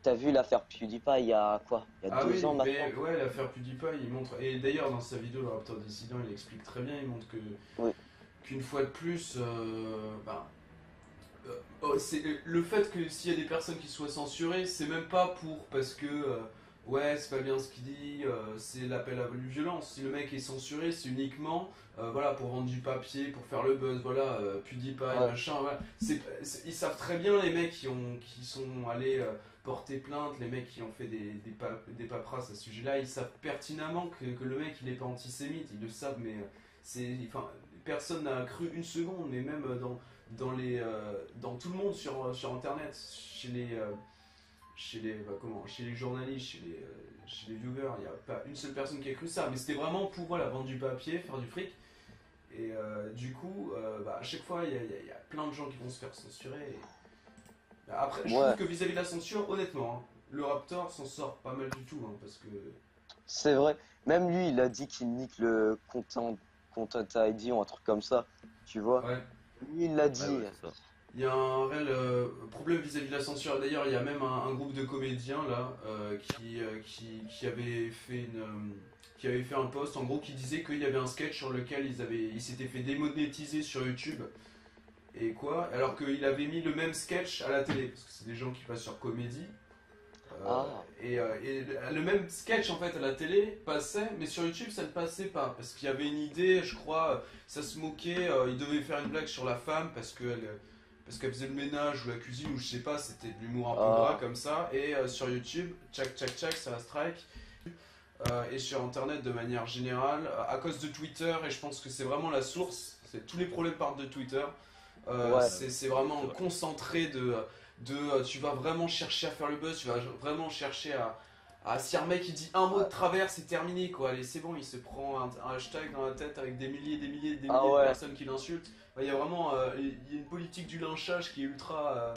t'as vu l'affaire PewDiePie il y a quoi? Il y a Ah 2 ans oui, maintenant? mais ouais, l'affaire PewDiePie, il montre. Et d'ailleurs, dans sa vidéo, le Raptor Dissident, il explique très bien. Il montre que Oui. qu'une fois de plus, c'est le fait que s'il y a des personnes qui soient censurées, c'est même pas pour parce que ouais, c'est pas bien ce qu'il dit, c'est l'appel à la violence. Si le mec est censuré, c'est uniquement voilà pour vendre du papier, pour faire le buzz, voilà, PewDiePie, Ouais. machin. Voilà. Ils savent très bien les mecs qui sont allés porter plainte, les mecs qui ont fait des paperasses à ce sujet-là, ils savent pertinemment que le mec il est pas antisémite, ils le savent, mais enfin, personne n'a cru une seconde, mais même dans tout le monde sur internet, chez les journalistes, chez les viewers, il n'y a pas une seule personne qui a cru ça, mais c'était vraiment pour voilà, vendre du papier, faire du fric. Et du coup, à chaque fois, il y a plein de gens qui vont se faire censurer. Après, je trouve Ouais. que vis-à-vis de la censure, honnêtement, hein, le Raptor s'en sort pas mal du tout, hein, parce que... C'est vrai. Même lui, il a dit qu'il nique le content ID ou un truc comme ça. Tu vois? Ouais, Lui, il l'a Ouais, dit. c'est ça. il y a un réel problème vis-à-vis de la censure. D'ailleurs, il y a même un groupe de comédiens là qui avait fait qui avait fait un post en gros qui disait qu'il y avait un sketch sur lequel ils s'étaient fait démonétiser sur YouTube et quoi, alors qu'il avait mis le même sketch à la télé parce que c'est des gens qui passent sur Comédie. Ah. Et le même sketch en fait à la télé passait, mais sur YouTube ça ne passait pas parce qu'il y avait une idée, je crois, ça se moquait, il devait faire une blague sur la femme parce qu'elle faisait le ménage ou la cuisine ou je sais pas, c'était de l'humour un peu gras Ah. comme ça. Et sur YouTube, tchac tchac tchac, ça la strike. Et sur internet de manière générale, à cause de Twitter, et je pense que c'est vraiment la source, tous les problèmes partent de Twitter. Ouais. C'est vraiment C'est vrai. concentré tu vas vraiment chercher à faire le buzz, tu vas vraiment chercher si un mec il dit un mot de Ouais. travers, c'est terminé quoi. Allez, c'est bon, il se prend un hashtag dans la tête avec des milliers, des milliers, des Ah milliers de ouais. personnes qui l'insultent. Il y a vraiment il y a une politique du lynchage qui est ultra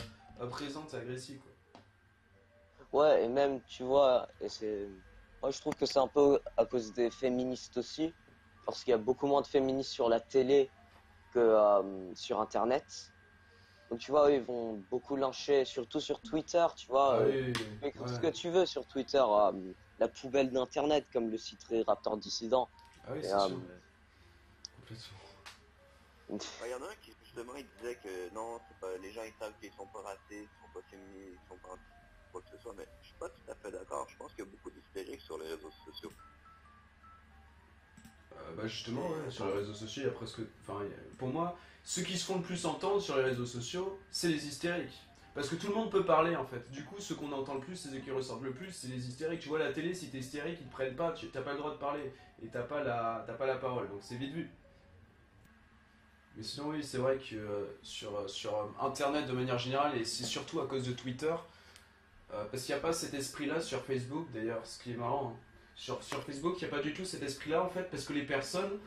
présente et agressive quoi. Ouais, et même, tu vois, moi je trouve que c'est un peu à cause des féministes aussi, parce qu'il y a beaucoup moins de féministes sur la télé que sur Internet. Donc tu vois, eux, ils vont beaucoup lyncher, surtout sur Twitter, tu vois. Ah oui, Tu peux écrire ce ouais. que tu veux sur Twitter, la poubelle d'Internet, comme le citerait Raptor Dissident. Ah oui, Et, c'est sûr. Ouais. Complètement. Ouais, y en a un qui justement il disait que non, c'est pas, les gens ils savent qu'ils sont pas racistes, ils sont pas féministes, ils sont pas quoi que ce soit, mais je suis pas tout à fait d'accord. Je pense qu'il y a beaucoup d'hystériques sur les réseaux sociaux. Justement, ouais, sur les réseaux sociaux, il y a presque. Enfin, pour moi, ceux qui se font le plus entendre sur les réseaux sociaux, c'est les hystériques. Parce que tout le monde peut parler en fait. Du coup, ceux qu'on entend le plus, c'est ceux qui ressortent le plus, c'est les hystériques. Tu vois, la télé, si t'es hystérique, ils te prennent pas, tu t'as pas le droit de parler. Et t'as pas la parole. Donc c'est vite vu. Mais sinon, oui, c'est vrai que sur Internet de manière générale, et c'est surtout à cause de Twitter, parce qu'il n'y a pas cet esprit-là sur Facebook, d'ailleurs, ce qui est marrant, hein. Sur Facebook, il n'y a pas du tout cet esprit-là, en fait, parce que les personnes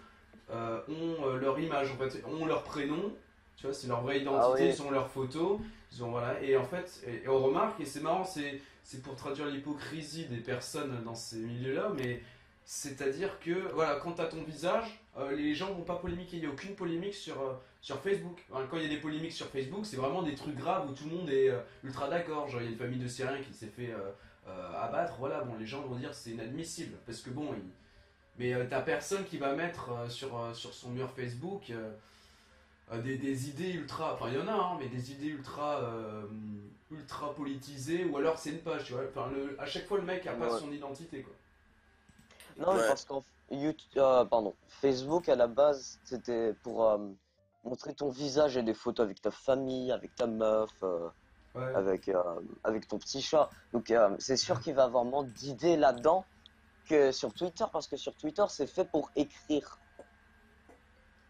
ont leur image, en fait, ont leur prénom, tu vois, c'est leur vraie Ah identité, oui, ils ont leur photo, ils ont, voilà, et en fait, et on remarque, et c'est marrant, c'est pour traduire l'hypocrisie des personnes dans ces milieux-là, mais c'est-à-dire que, voilà, quand tu as ton visage, les gens vont pas polémiquer, il n'y a aucune polémique sur Facebook. Enfin, quand il y a des polémiques sur Facebook, c'est vraiment des trucs graves où tout le monde est ultra d'accord. Genre, il y a une famille de Syriens qui s'est fait abattre. Voilà, bon, les gens vont dire c'est inadmissible. Parce que bon, mais t'as personne qui va mettre sur son mur Facebook des idées ultra. Enfin, il y en a, hein, mais des idées ultra politisées. Ou alors c'est une page, tu vois. Enfin, à chaque fois, le mec a pas ouais. son identité, quoi. Non, mais Ouais, parce qu'en YouTube, pardon, Facebook à la base, c'était pour montrer ton visage et des photos avec ta famille, avec ta meuf, Ouais, avec ton petit chat. Donc c'est sûr qu'il va avoir moins d'idées là-dedans que sur Twitter, parce que sur Twitter, c'est fait pour écrire.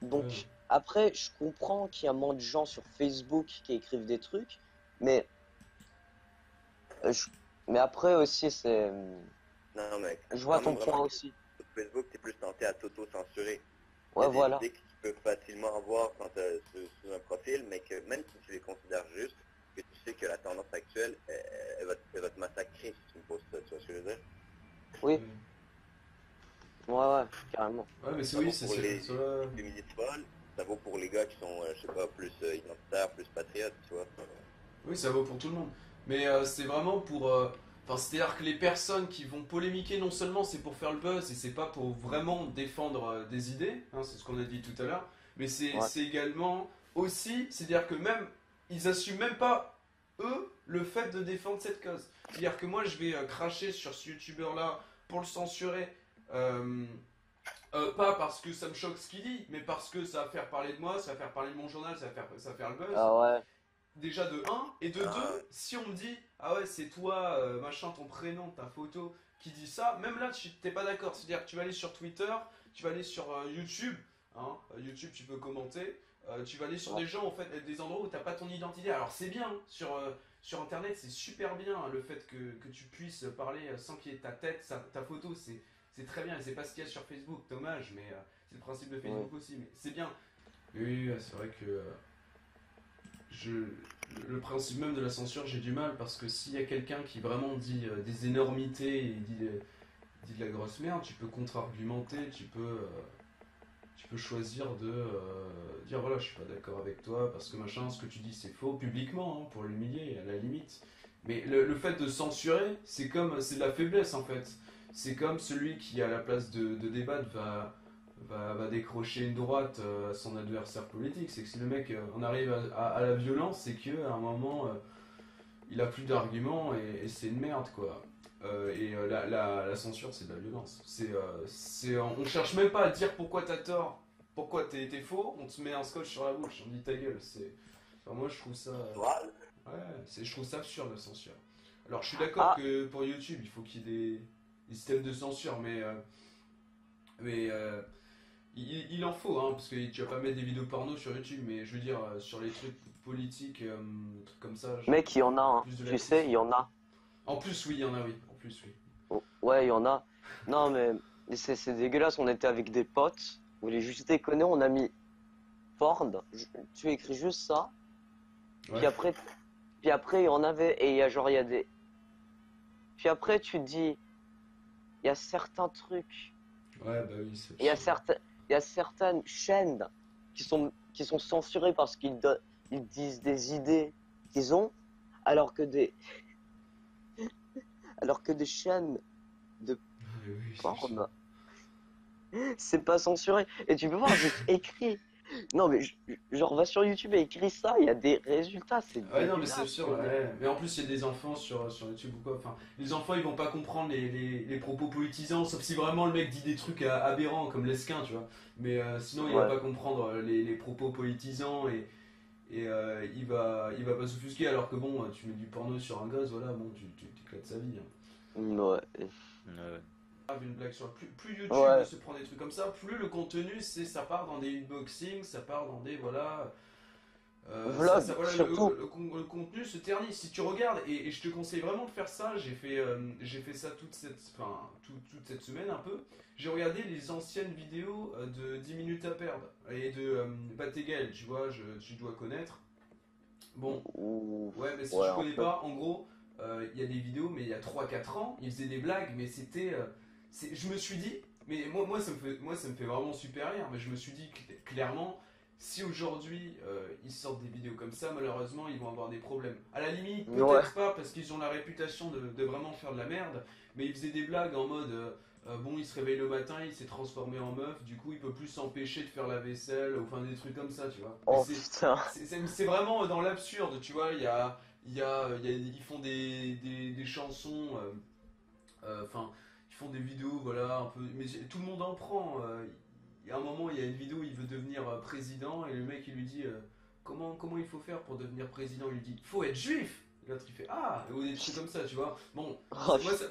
ouais. Donc après, je comprends qu'il y a moins de gens sur Facebook qui écrivent des trucs, mais euh, je- mais après aussi, non mais je vois quand ton même point vraiment que aussi. sur Facebook t'es plus tenté à t'auto-censurer. Il y Ouais, a des voilà. idées que tu peux facilement avoir quand sur un profil, mais que même si tu les considères justes, que tu sais que la tendance actuelle, elle va te massacrer si tu me poses ça, tu vois ce que je veux dire? Oui, ouais, ouais, carrément. Ouais, mais c'est Ça oui, vaut c'est pour c'est- ça va. les féministes folles, ça vaut pour les gars qui sont, je sais pas, plus identitaires, plus patriotes, tu vois. Oui, ça vaut pour tout le monde. Mais c'est vraiment pour... Enfin, c'est-à-dire que les personnes qui vont polémiquer, non seulement c'est pour faire le buzz et c'est pas pour vraiment défendre des idées, hein, c'est ce qu'on a dit tout à l'heure, mais Ouais. c'est également aussi, c'est-à-dire que même, ils assument même pas, eux, le fait de défendre cette cause. C'est-à-dire que moi, je vais cracher sur ce youtubeur-là pour le censurer, euh, pas parce que ça me choque ce qu'il dit, mais parce que ça va faire parler de moi, ça va faire parler de mon journal, ça va faire le buzz. Ah ouais. Déjà de un et de Ah, 2 si on me dit ah ouais c'est toi machin ton prénom ta photo qui dit ça, même là tu t'es pas d'accord, c'est à dire que tu vas aller sur Twitter, tu vas aller sur YouTube, hein, YouTube tu peux commenter, tu vas aller sur Ouais. des gens en fait des endroits où t'as pas ton identité. Alors c'est bien hein, sur internet, c'est super bien hein, le fait que tu puisses parler sans qu'il y ait ta tête, ta photo, c'est très bien, et c'est pas ce qu'il y a sur Facebook, dommage, mais c'est le principe de Ouais. Facebook aussi, mais c'est bien. Oui, c'est vrai que je, le principe même de la censure, j'ai du mal parce que s'il y a quelqu'un qui vraiment dit des énormités et dit de la grosse merde, tu peux contre-argumenter, tu peux choisir de dire voilà, je suis pas d'accord avec toi parce que machin, ce que tu dis c'est faux publiquement hein, pour l'humilier à la limite. Mais le fait de censurer, c'est de la faiblesse en fait. C'est comme celui qui à la place de débattre va décrocher une droite à son adversaire politique. C'est que si le mec en arrive à la violence, c'est qu'à un moment il a plus d'arguments et c'est une merde quoi. La censure c'est de la violence. On cherche même pas à dire pourquoi t'as tort, pourquoi t'es faux, on te met un scotch sur la bouche, on dit ta gueule. Enfin, moi je trouve ça. voilà. Je trouve ça absurde la censure. Alors je suis d'accord Ah, que pour YouTube il faut qu'il y ait des systèmes de censure, mais il en faut, hein, parce que tu vas pas mettre des vidéos porno sur YouTube, mais je veux dire, sur les trucs politiques, trucs comme ça, mec, il y en a, hein. plus de Tu sais, laxisme. il y en a. En plus, oui, il y en a, oui. En plus, oui. Oh, ouais, il y en a. Non, mais c'est dégueulasse. On était avec des potes. On les juste déconner. On a mis porn. Tu écris juste ça. Puis Ouais, après, puis après, il y en avait. Et il y a genre, il y a des. Puis après, tu te dis, il y a certains trucs. ouais, bah oui, c'est Il y a absurde. il y a certaines chaînes qui sont censurées parce ils disent des idées qu'ils ont, alors que des, alors que des chaînes de Oui, oui, c'est absurde. porn, c'est pas censuré. Et tu peux voir juste écrit. Non, mais genre, va sur YouTube et écris ça, il y a des résultats, c'est Ouais, non, mais c'est dégueulasse. absurde, ouais. Mais en plus, il y a des enfants sur YouTube ou quoi. Enfin, les enfants, ils vont pas comprendre les propos politisants, sauf si vraiment le mec dit des trucs aberrants, comme Lesquin, tu vois. Mais sinon, il va Ouais. pas comprendre les propos politisants et il va pas s'offusquer. Alors que bon, tu mets du porno sur un gosse, voilà, bon, tu t'éclates sa vie. Hein. Ouais. Ouais. Une blague sur plus YouTube Ouais. se prend des trucs comme ça, plus le contenu, ça part dans des unboxings, ça part dans des, voilà. Vlog, Voilà, surtout. le contenu se ternit. Si tu regardes, et je te conseille vraiment de faire ça, j'ai fait ça toute cette semaine un peu. J'ai regardé les anciennes vidéos de 10 minutes à perdre et de Batégal, tu vois, tu dois connaître. Bon, Ou, ouais, mais si ouais, tu un connais peu. pas, en gros, il y a des vidéos, mais il y a 3 4 ans, il faisait des blagues, mais je me suis dit, mais moi, ça me fait vraiment super rire, mais je me suis dit clairement, si aujourd'hui ils sortent des vidéos comme ça, malheureusement, ils vont avoir des problèmes. À la limite, Ouais. peut-être pas, parce qu'ils ont la réputation de vraiment faire de la merde, mais ils faisaient des blagues en mode. Bon, il se réveille le matin, il s'est transformé en meuf, du coup il peut plus s'empêcher de faire la vaisselle, ou enfin des trucs comme ça, tu vois. Mais Oh putain. c'est vraiment dans l'absurde, tu vois. Ils font des chansons, enfin, ils font des vidéos, voilà, un peu. Mais tout le monde en prend. Il y a un moment, il y a une vidéo, il veut devenir président, et le mec il lui dit comment il faut faire pour devenir président. Il lui dit faut être juif. Et l'autre il fait ah, ou des trucs comme ça, tu vois. Bon, Oh, moi ça,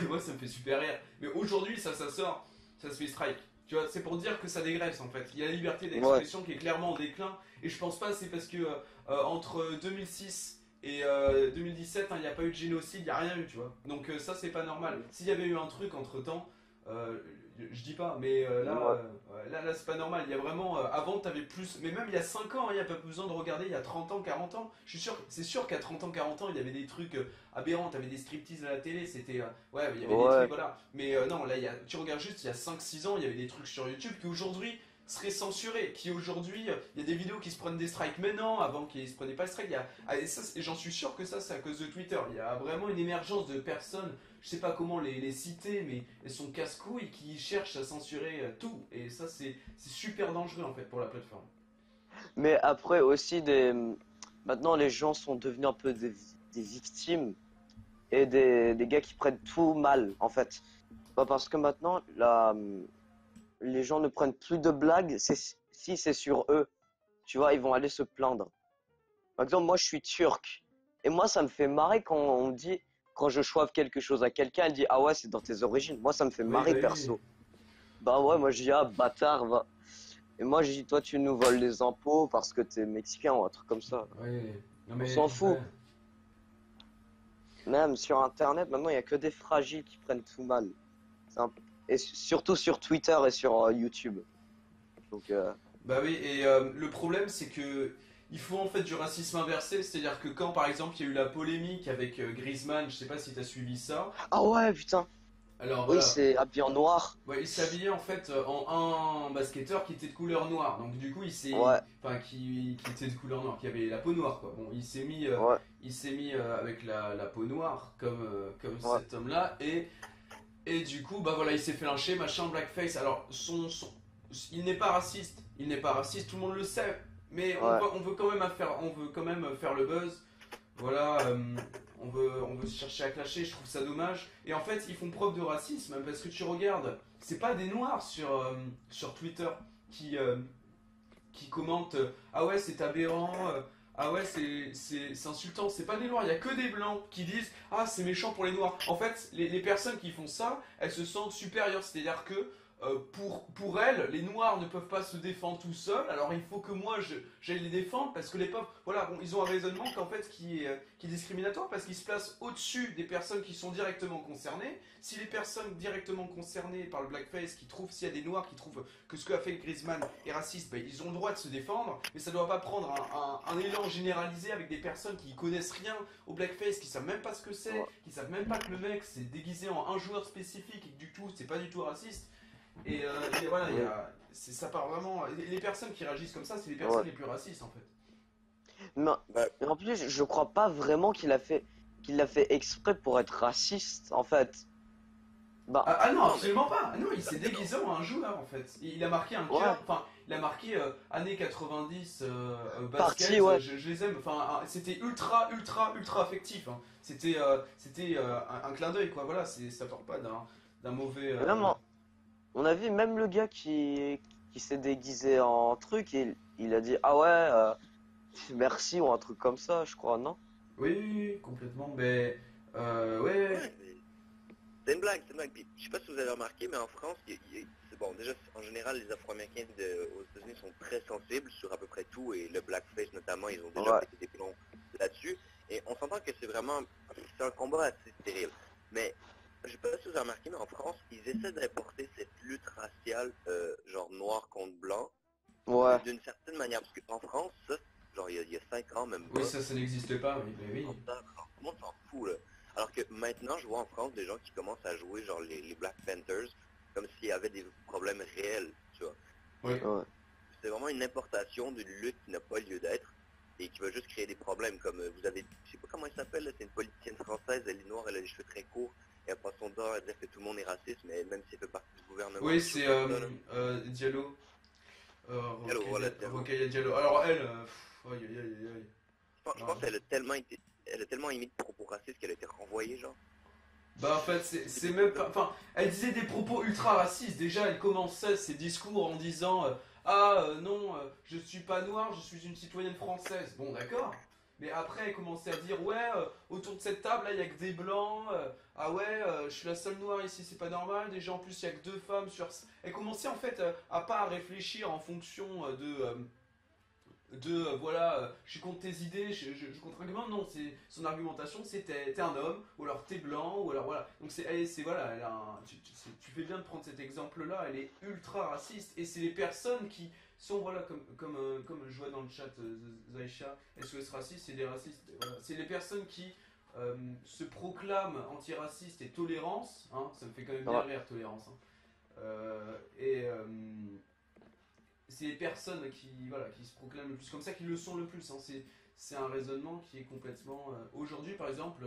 moi ça me fait super rire. Mais aujourd'hui, ça sort, ça se fait strike. Tu vois, c'est pour dire que ça dégraisse en fait. Il y a la liberté ouais. d'expression qui est clairement en déclin. Et je pense pas c'est parce que entre 2006 et 2017, hein, il n'y a pas eu de génocide, il n'y a rien eu, tu vois. Donc ça, c'est pas normal. S'il y avait eu un truc entre temps, euh, je dis pas, mais Ouais. là c'est pas normal. Il y a vraiment. Avant, t'avais plus. Mais même il y a 5 ans, hein, il n'y a pas besoin de regarder, il y a 30 ans, 40 ans. Je suis sûr, c'est sûr qu'à 30 ans, 40 ans, il y avait des trucs aberrants. T'avais des striptease à la télé, c'était. Ouais, il y avait des trucs, Ouais. voilà. Mais non, là, tu regardes juste, il y a 5 6 ans, il y avait des trucs sur YouTube qui aujourd'hui serait censuré, qui aujourd'hui, il y a des vidéos qui se prennent des strikes maintenant, avant qu'ils se prenaient pas le strike, et ça, j'en suis sûr que ça c'est à cause de Twitter, il y a vraiment une émergence de personnes, je sais pas comment les citer, mais elles sont casse-couilles qui cherchent à censurer tout, et ça c'est super dangereux en fait pour la plateforme. Mais après aussi maintenant les gens sont devenus un peu des victimes et des gars qui prennent tout mal en fait. Bah, parce que maintenant les gens ne prennent plus de blagues si c'est sur eux. Tu vois, ils vont aller se plaindre. Par exemple, moi je suis turc et moi ça me fait marrer quand on me dit quand je choive quelque chose à quelqu'un, elle dit ah ouais c'est dans tes origines. Moi ça me fait Oui, bah marrer oui. perso. Bah ouais, moi je dis ah bâtard va. Et moi je dis toi tu nous voles les impôts parce que t'es mexicain ou un truc comme ça. Oui. Non On mais, s'en fout. ouais. Même sur Internet, maintenant, il n'y a que des fragiles qui prennent tout mal. Et surtout sur Twitter et sur YouTube. Donc, Bah oui, et le problème c'est que il faut en fait du racisme inversé, c'est-à-dire que quand par exemple il y a eu la polémique avec Griezmann, je sais pas si t'as suivi ça, ah ouais, putain. alors Oui, voilà, c'est habillé en noir. ouais, il s'habillait en fait en un basketteur qui était de couleur noire, donc du coup il s'est, Ouais, enfin qui était de couleur noire, qui avait la peau noire quoi, bon ouais, il s'est mis avec la peau noire comme ouais, cet homme-là, et du coup bah voilà il s'est fait lyncher, machin, blackface, alors il n'est pas raciste, il n'est pas raciste, tout le monde le sait, mais ouais. on veut quand même on veut quand même faire le buzz. Voilà, on veut chercher à clasher, je trouve ça dommage. Et en fait, ils font preuve de racisme parce que tu regardes, c'est pas des noirs sur Twitter qui, qui commentent ah ouais, c'est aberrant, ah ouais, c'est insultant. C'est pas des noirs, il y a que des blancs qui disent ah, c'est méchant pour les noirs. En fait, les personnes qui font ça, elles se sentent supérieures, c'est-à-dire que pour elles, les noirs ne peuvent pas se défendre tout seuls, alors il faut que moi j'aille les défendre parce que les pauvres, voilà, bon, ils ont un raisonnement qu'en fait qui est discriminatoire parce qu'ils se placent au-dessus des personnes qui sont directement concernées. Si les personnes directement concernées par le blackface, qui trouvent, s'il y a des noirs qui trouvent que ce qu'a fait Griezmann est raciste, ben, ils ont le droit de se défendre, mais ça ne doit pas prendre un élan généralisé avec des personnes qui connaissent rien au blackface, qui savent même pas ce que c'est, Ouais. qui savent même pas que le mec s'est déguisé en un joueur spécifique et que du tout, c'est pas du tout raciste. Et voilà, Mm. ça part vraiment. Les personnes qui réagissent comme ça, c'est les Ouais. personnes les plus racistes en fait. Mais, Bah, mais en plus, je crois pas vraiment qu'il l'a fait exprès pour être raciste, en fait. Bah, Non, non, mais absolument pas. Non, il s'est déguisé en un joueur en fait. Il a marqué un ouais. cœur. Enfin, il a marqué années 90 Parti, basket. ouais. Je les aime. Enfin, c'était ultra affectif, hein. C'était un clin d'œil quoi. Voilà, ça part pas d'un mauvais. Et même, on a vu même le gars qui s'est déguisé en truc, il a dit ah ouais, merci ou un truc comme ça, je crois, non? Oui, complètement. Mais ouais. ouais, mais c'est une blague, c'est une blague. Puis, je sais pas si vous avez remarqué, mais en France, c'est bon, déjà, en général, les Afro-Américains aux États-Unis sont très sensibles sur à peu près tout, et le blackface notamment, ils ont déjà Ouais, pété des plombs là-dessus. Et on s'entend que c'est un combat assez stérile. Mais je sais pas si vous avez remarqué, mais en France, ils essaient d'importer cette lutte raciale, genre noir contre blanc, ouais, d'une certaine manière. Parce qu'en France, ça, genre il y a 5 ans, même Oui, pas, ça n'existe pas. Oui, mais oui. tout le monde s'en fout, là. Alors que maintenant, je vois en France des gens qui commencent à jouer genre les Black Panthers comme s'il y avait des problèmes réels, tu vois. Oui. Et ouais. c'est vraiment une importation d'une lutte qui n'a pas lieu d'être et qui va juste créer des problèmes comme vous avez, je sais pas comment elle s'appelle, là, c'est une politicienne française, elle est noire, elle a les cheveux très courts et elle passe son temps à dire que tout le monde est raciste, mais même si elle fait partie du gouvernement, Oui, des choses c'est comme ça, là. Diallo. Alors, voilà, Diallo. Rokhaya Diallo. Alors elle, aïe aïe aïe aïe. Je Non. pense qu'elle elle a tellement émis de propos racistes qu'elle a été renvoyée, genre. Bah en fait, c'est même pas... Enfin, elle disait des propos ultra racistes. Déjà, elle commençait ses discours en disant ah non, je suis pas noire, je suis une citoyenne française. Bon, d'accord. Mais après, elle commençait à dire ouais, autour de cette table là, il y a que des blancs. Ah ouais, je suis la seule noire ici, c'est pas normal. Déjà, en plus, il y a que deux femmes sur. Elle commençait en fait à pas réfléchir en fonction voilà, je suis contre tes idées, je contre argument. Non, c'est son argumentation, c'est t'es un homme, ou alors t'es blanc, ou alors voilà. Donc voilà, tu fais bien de prendre cet exemple-là. Elle est ultra raciste, et c'est les personnes qui sont voilà comme je vois dans le chat Zaisha, SOS raciste, c'est des racistes. Voilà. C'est les personnes qui se proclament antiracistes et tolérance. Hein, ça me fait quand même bien Ouais. rire tolérance. Hein. Euh, et euh, c'est les personnes qui se proclament le plus comme ça qui le sont le plus. Hein. C'est un raisonnement qui est complètement. Aujourd'hui, par exemple,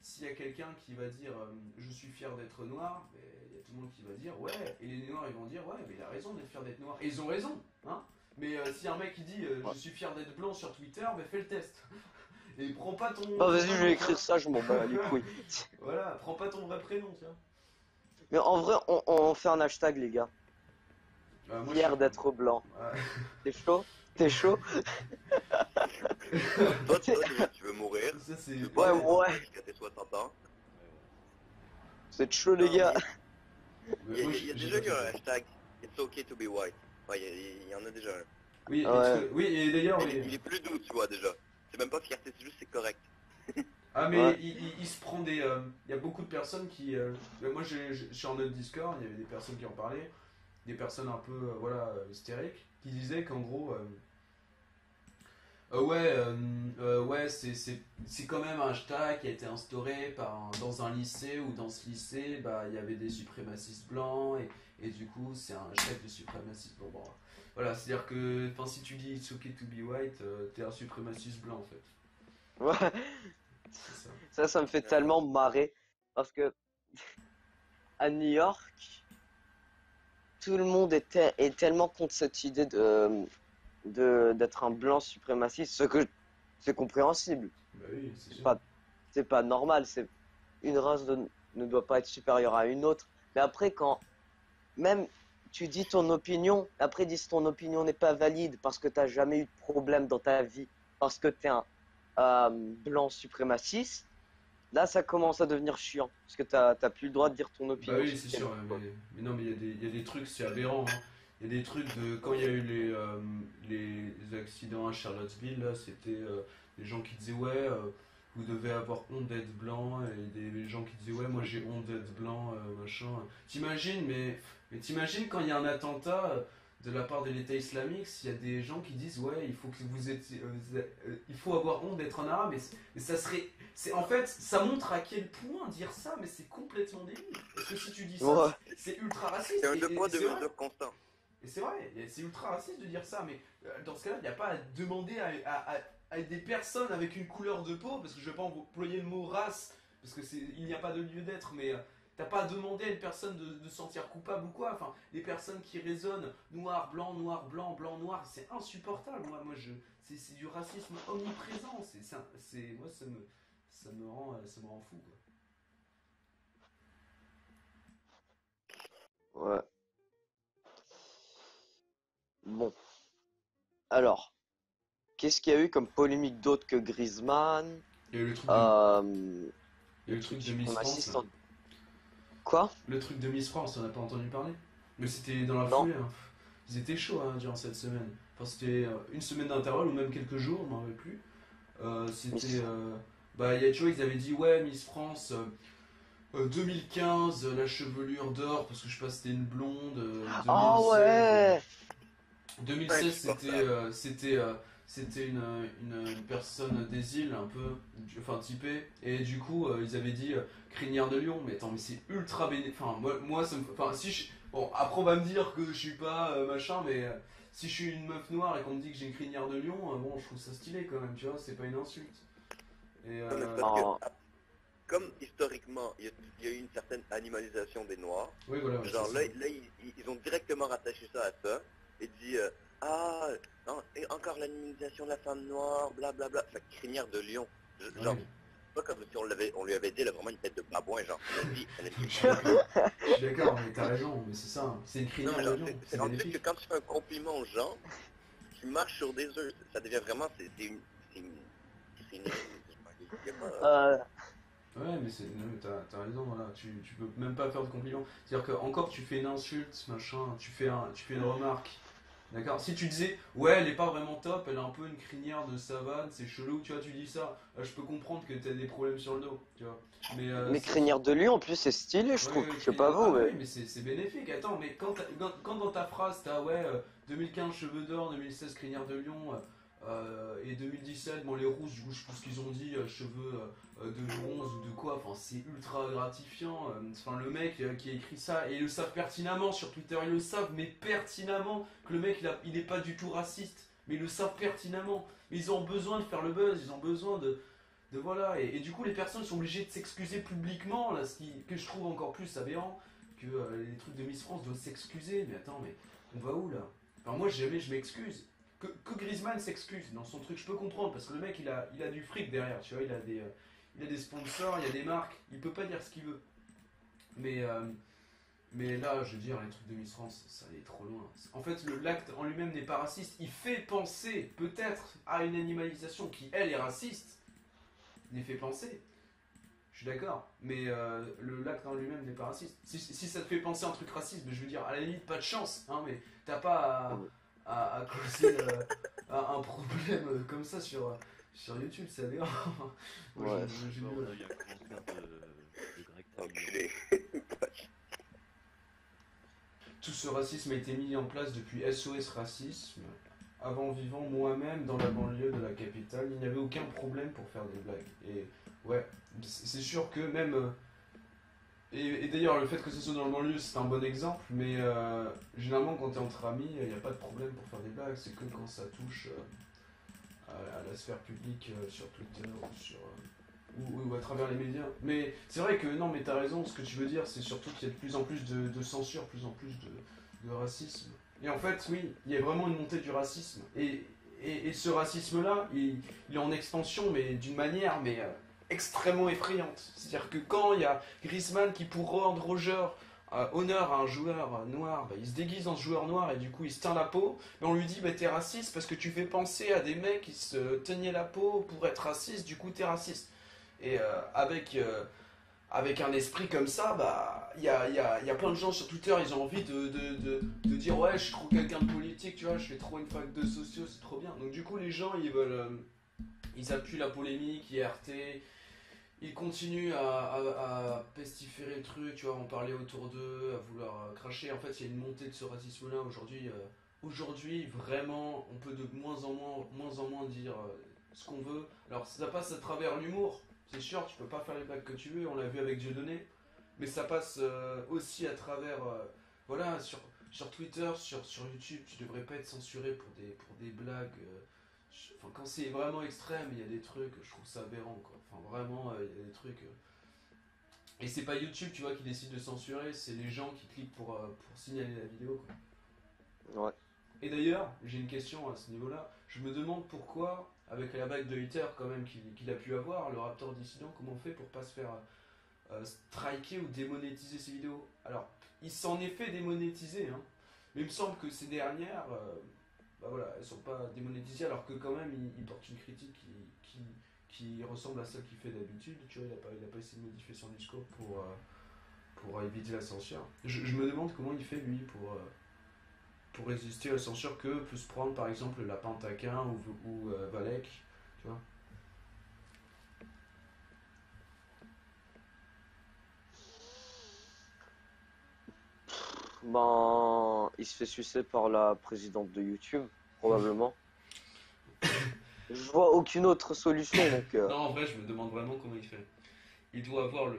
s'il y a quelqu'un qui va dire je suis fier d'être noir, ben, il y a tout le monde qui va dire ouais, et les noirs ils vont dire ouais, mais il a raison d'être fier d'être noir. Et ils ont raison, hein. Mais si un mec qui dit je suis fier d'être blanc sur Twitter, ben fais le test. Et prends pas ton. Bah vas-y, je vais écrire ça, je m'en bats les couilles. Voilà, prends pas ton vrai prénom, tu vois. Mais en vrai, on fait un hashtag, les gars. Moi, Fier d'être blanc. Ouais. T'es chaud? T'es chaud? Toi, tu veux mourir. Ça, c'est. Tu veux Ouais, pas ouais. jusqu'à tes 60 ans. Vous êtes chaud, les gars? Il y a déjà eu un hashtag It's okay to be white. Ouais, il y en a déjà un. Oui, Ouais. oui, et d'ailleurs. Il est plus doux, tu vois, déjà. C'est même pas fierté, c'est juste c'est correct. Ah, mais Ouais. il se prend des. Il y a beaucoup de personnes qui. Moi, je suis en notre Discord, il y avait des personnes qui en parlaient, des personnes un peu voilà, hystériques, qui disaient qu'en gros. Ouais, c'est quand même un hashtag qui a été instauré dans un lycée où dans ce lycée, bah, il y avait des suprémacistes blancs et du coup, c'est un hashtag de suprémaciste blanc. Bon, voilà, c'est-à-dire que si tu dis it's okay to be white, t'es un suprémaciste blanc en fait. Ouais. C'est ça. Ça me fait tellement marrer. Parce que à New York, tout le monde est tellement contre cette idée d'être un blanc suprémaciste, ce que c'est compréhensible. Bah oui, c'est sûr. Pas- C'est pas normal. C'est une race ne doit pas être supérieure à une autre. Mais après, quand même tu dis ton opinion, après ils disent ton opinion n'est pas valide parce que t'as jamais eu de problème dans ta vie, parce que t'es un blanc suprémaciste. Là, ça commence à devenir chiant parce que t'as plus le droit de dire ton Bah opinion. oui, c'est sûr, mais non, mais il y a des trucs, c'est aberrant. Hein. Il y a des trucs de. Quand il y a eu les accidents à Charlottesville, là, c'était des gens qui disaient ouais, vous devez avoir honte d'être blanc, et des gens qui disaient ouais, moi j'ai honte d'être blanc, machin. T'imagines, mais t'imagines quand il y a un attentat de la part de l'État islamique, s'il y a des gens qui disent ouais, il faut que vous êtes, il faut avoir honte d'être un arabe, et ça serait. En fait, ça montre à quel point dire ça, mais c'est complètement débile. Parce que si tu dis ça, Ouais. c'est ultra raciste. C'est un deux poids, c'est deux vrai. mesures constant. Et c'est vrai, c'est ultra raciste de dire ça, mais dans ce cas-là, il n'y a pas à demander à des personnes avec une couleur de peau, parce que je ne vais pas employer le mot race, parce que il n'y a pas de lieu d'être, mais t'as pas à demander à une personne de se sentir coupable ou quoi. Enfin, les personnes qui raisonnent noir, blanc, blanc, noir, c'est insupportable. C'est du racisme omniprésent. Moi, ça me rend fou, quoi. Ouais. Bon. Alors, qu'est-ce qu'il y a eu comme polémique d'autre que Griezmann? Il y a eu le truc Euh, il y a eu le truc de Miss France. suprémaciste Là. en- Quoi? Le truc de Miss France, on n'a pas entendu parler. Mais c'était dans la Non. foulée. Hein. Ils étaient chauds hein, durant cette semaine. Enfin, c'était une semaine d'intervalle ou même quelques jours, on m'en rappelle plus. C'était. Tu vois, ils avaient dit ouais, Miss France. 2015, la chevelure d'or, parce que je sais pas, c'était une blonde. 2016, Ah ouais! 2016, Ouais, c'était une personne des îles, un peu, enfin typée, et du coup, ils avaient dit crinière de lion. Mais attends, mais c'est ultra bénéfique. Enfin, moi, ça me. Enfin, si je. Bon, après, on va me dire que je suis pas machin, mais si je suis une meuf noire et qu'on me dit que j'ai une crinière de lion, bon, je trouve ça stylé quand même, tu vois, c'est pas une insulte. Et. Non, mais c'est parce que, comme historiquement, il y a eu une certaine animalisation des Noirs, Oui, voilà. genre c'est là, ça. ils ont directement rattaché ça à ça, et dit, ah, non, et encore l'animalisation de la femme noire, blablabla, fait que crinière de lion. Genre, Ouais. pas comme si on lui avait dit, elle a vraiment une tête de babouin, genre, elle a dit, elle a dit. Je suis d'accord, mais t'as raison, mais c'est ça, hein. C'est une Non, crinière mais de genre, lion, c'est c'est rendu que bénéfique. quand tu fais un compliment aux gens, tu marches sur des œufs, ça devient vraiment, c'est une crinière, il y a pas... Ouais, mais non, mais t'as raison, voilà, tu peux même pas faire de compliments. C'est-à-dire que encore tu fais une insulte, machin, tu fais une remarque, d'accord? Si tu disais, ouais, elle est pas vraiment top, elle a un peu une crinière de savane, c'est chelou, tu vois, tu dis ça, je peux comprendre que t'as des problèmes sur le dos, tu vois. Mais, Mais crinière de lion, en plus, c'est stylé, je ouais, trouve. ouais, Je sais pas vous, oui, mais. mais c'est bénéfique. Attends, mais quand dans ta phrase t'as ouais 2015 cheveux d'or, 2016 crinière de lion, Et 2017, bon, les rousses, du coup, je pense qu'ils ont dit cheveux de bronze ou de quoi. Enfin, c'est ultra gratifiant. Enfin, le mec qui a écrit ça, et ils le savent pertinemment sur Twitter, ils le savent, mais pertinemment, que le mec il est pas du tout raciste. Mais ils le savent pertinemment. Mais ils ont besoin de faire le buzz, ils ont besoin de voilà. Et du coup, les personnes sont obligées de s'excuser publiquement, là, que je trouve encore plus aberrant que les trucs de Miss France doivent s'excuser. Mais attends, mais on va où là? Enfin, moi, jamais je m'excuse. Que Griezmann s'excuse dans son truc, je peux comprendre, parce que le mec, il a du fric derrière, tu vois, il a des sponsors, il y a des marques, il peut pas dire ce qu'il veut. Mais, mais là, je veux dire, les trucs de Miss France, ça allait trop loin. En fait, l'acte en lui-même n'est pas raciste, il fait penser peut-être à une animalisation qui, elle, est raciste, il fait penser. Je suis d'accord, mais l'acte en lui-même n'est pas raciste. Si ça te fait penser à un truc raciste, je veux dire, à la limite, pas de chance, hein, mais t'as pas à causer un problème comme ça sur YouTube, c'est aberrant. Moi, Ouais. j'ai Bon, du on mal. a eu un commentaire de Greg Taillon. Enculé. Tout ce racisme a été mis en place depuis SOS Racisme. Avant vivant moi-même dans la banlieue de la capitale, il n'y avait aucun problème pour faire des blagues. Et ouais, c'est sûr que même... et d'ailleurs, le fait que ce soit dans la banlieue, c'est un bon exemple, mais généralement, quand t'es entre amis, il n'y a pas de problème pour faire des blagues. C'est que quand ça touche à la sphère publique sur Twitter ou à travers les médias. Mais c'est vrai que, non, mais t'as raison, ce que tu veux dire, c'est surtout qu'il y a de plus en plus de censure, de plus en plus de racisme. Et en fait, oui, il y a vraiment une montée du racisme. Et ce racisme-là, il est en expansion, mais d'une manière extrêmement effrayante. C'est-à-dire que quand il y a Griezmann qui, pour rendre honneur à un joueur noir, il se déguise en joueur noir et du coup il se teint la peau, mais on lui dit t'es raciste parce que tu fais penser à des mecs qui se teignaient la peau pour être raciste, du coup t'es raciste. Et avec un esprit comme ça, il y a plein de gens sur Twitter, ils ont envie de dire ouais, je suis trop quelqu'un de politique, tu vois, je fais trop une fac de sociaux, c'est trop bien. Donc du coup, les gens, ils appuient la polémique, IRT, ils continuent à pestiférer le truc, tu vois, en parler autour d'eux, à vouloir cracher. En fait, il y a une montée de ce racisme-là aujourd'hui. Aujourd'hui, vraiment, on peut de moins en moins dire ce qu'on veut. Alors, ça passe à travers l'humour. C'est sûr, tu peux pas faire les blagues que tu veux, on l'a vu avec Dieudonné, mais ça passe aussi à travers, voilà, sur Twitter, sur YouTube, tu devrais pas être censuré pour des blagues. Enfin, quand c'est vraiment extrême, il y a des trucs, je trouve ça aberrant, quoi. Enfin, vraiment, il y a des trucs. Et c'est pas YouTube, tu vois, qui décide de censurer, c'est les gens qui cliquent pour signaler la vidéo, quoi. Ouais. Et d'ailleurs, j'ai une question à ce niveau-là. Je me demande pourquoi, avec la vague de haters quand même qu'il a pu avoir, le Raptor dissident, comment on fait pour pas se faire striker ou démonétiser ses vidéos. Alors, il s'en est fait démonétiser, hein. Mais il me semble que ces dernières, voilà, elles sont pas démonétisées, alors que quand même, il porte une critique qui ressemble à celle qu'il fait d'habitude. Tu vois, il a pas essayé de modifier son discours pour éviter la censure. Je me demande comment il fait, lui, pour résister à la censure que peut se prendre par exemple Lapin Taquin ou Valek, tu vois. Ben, il se fait sucer par la présidente de YouTube, probablement. Je vois aucune autre solution, donc Non, en vrai, je me demande vraiment comment il fait. Il doit avoir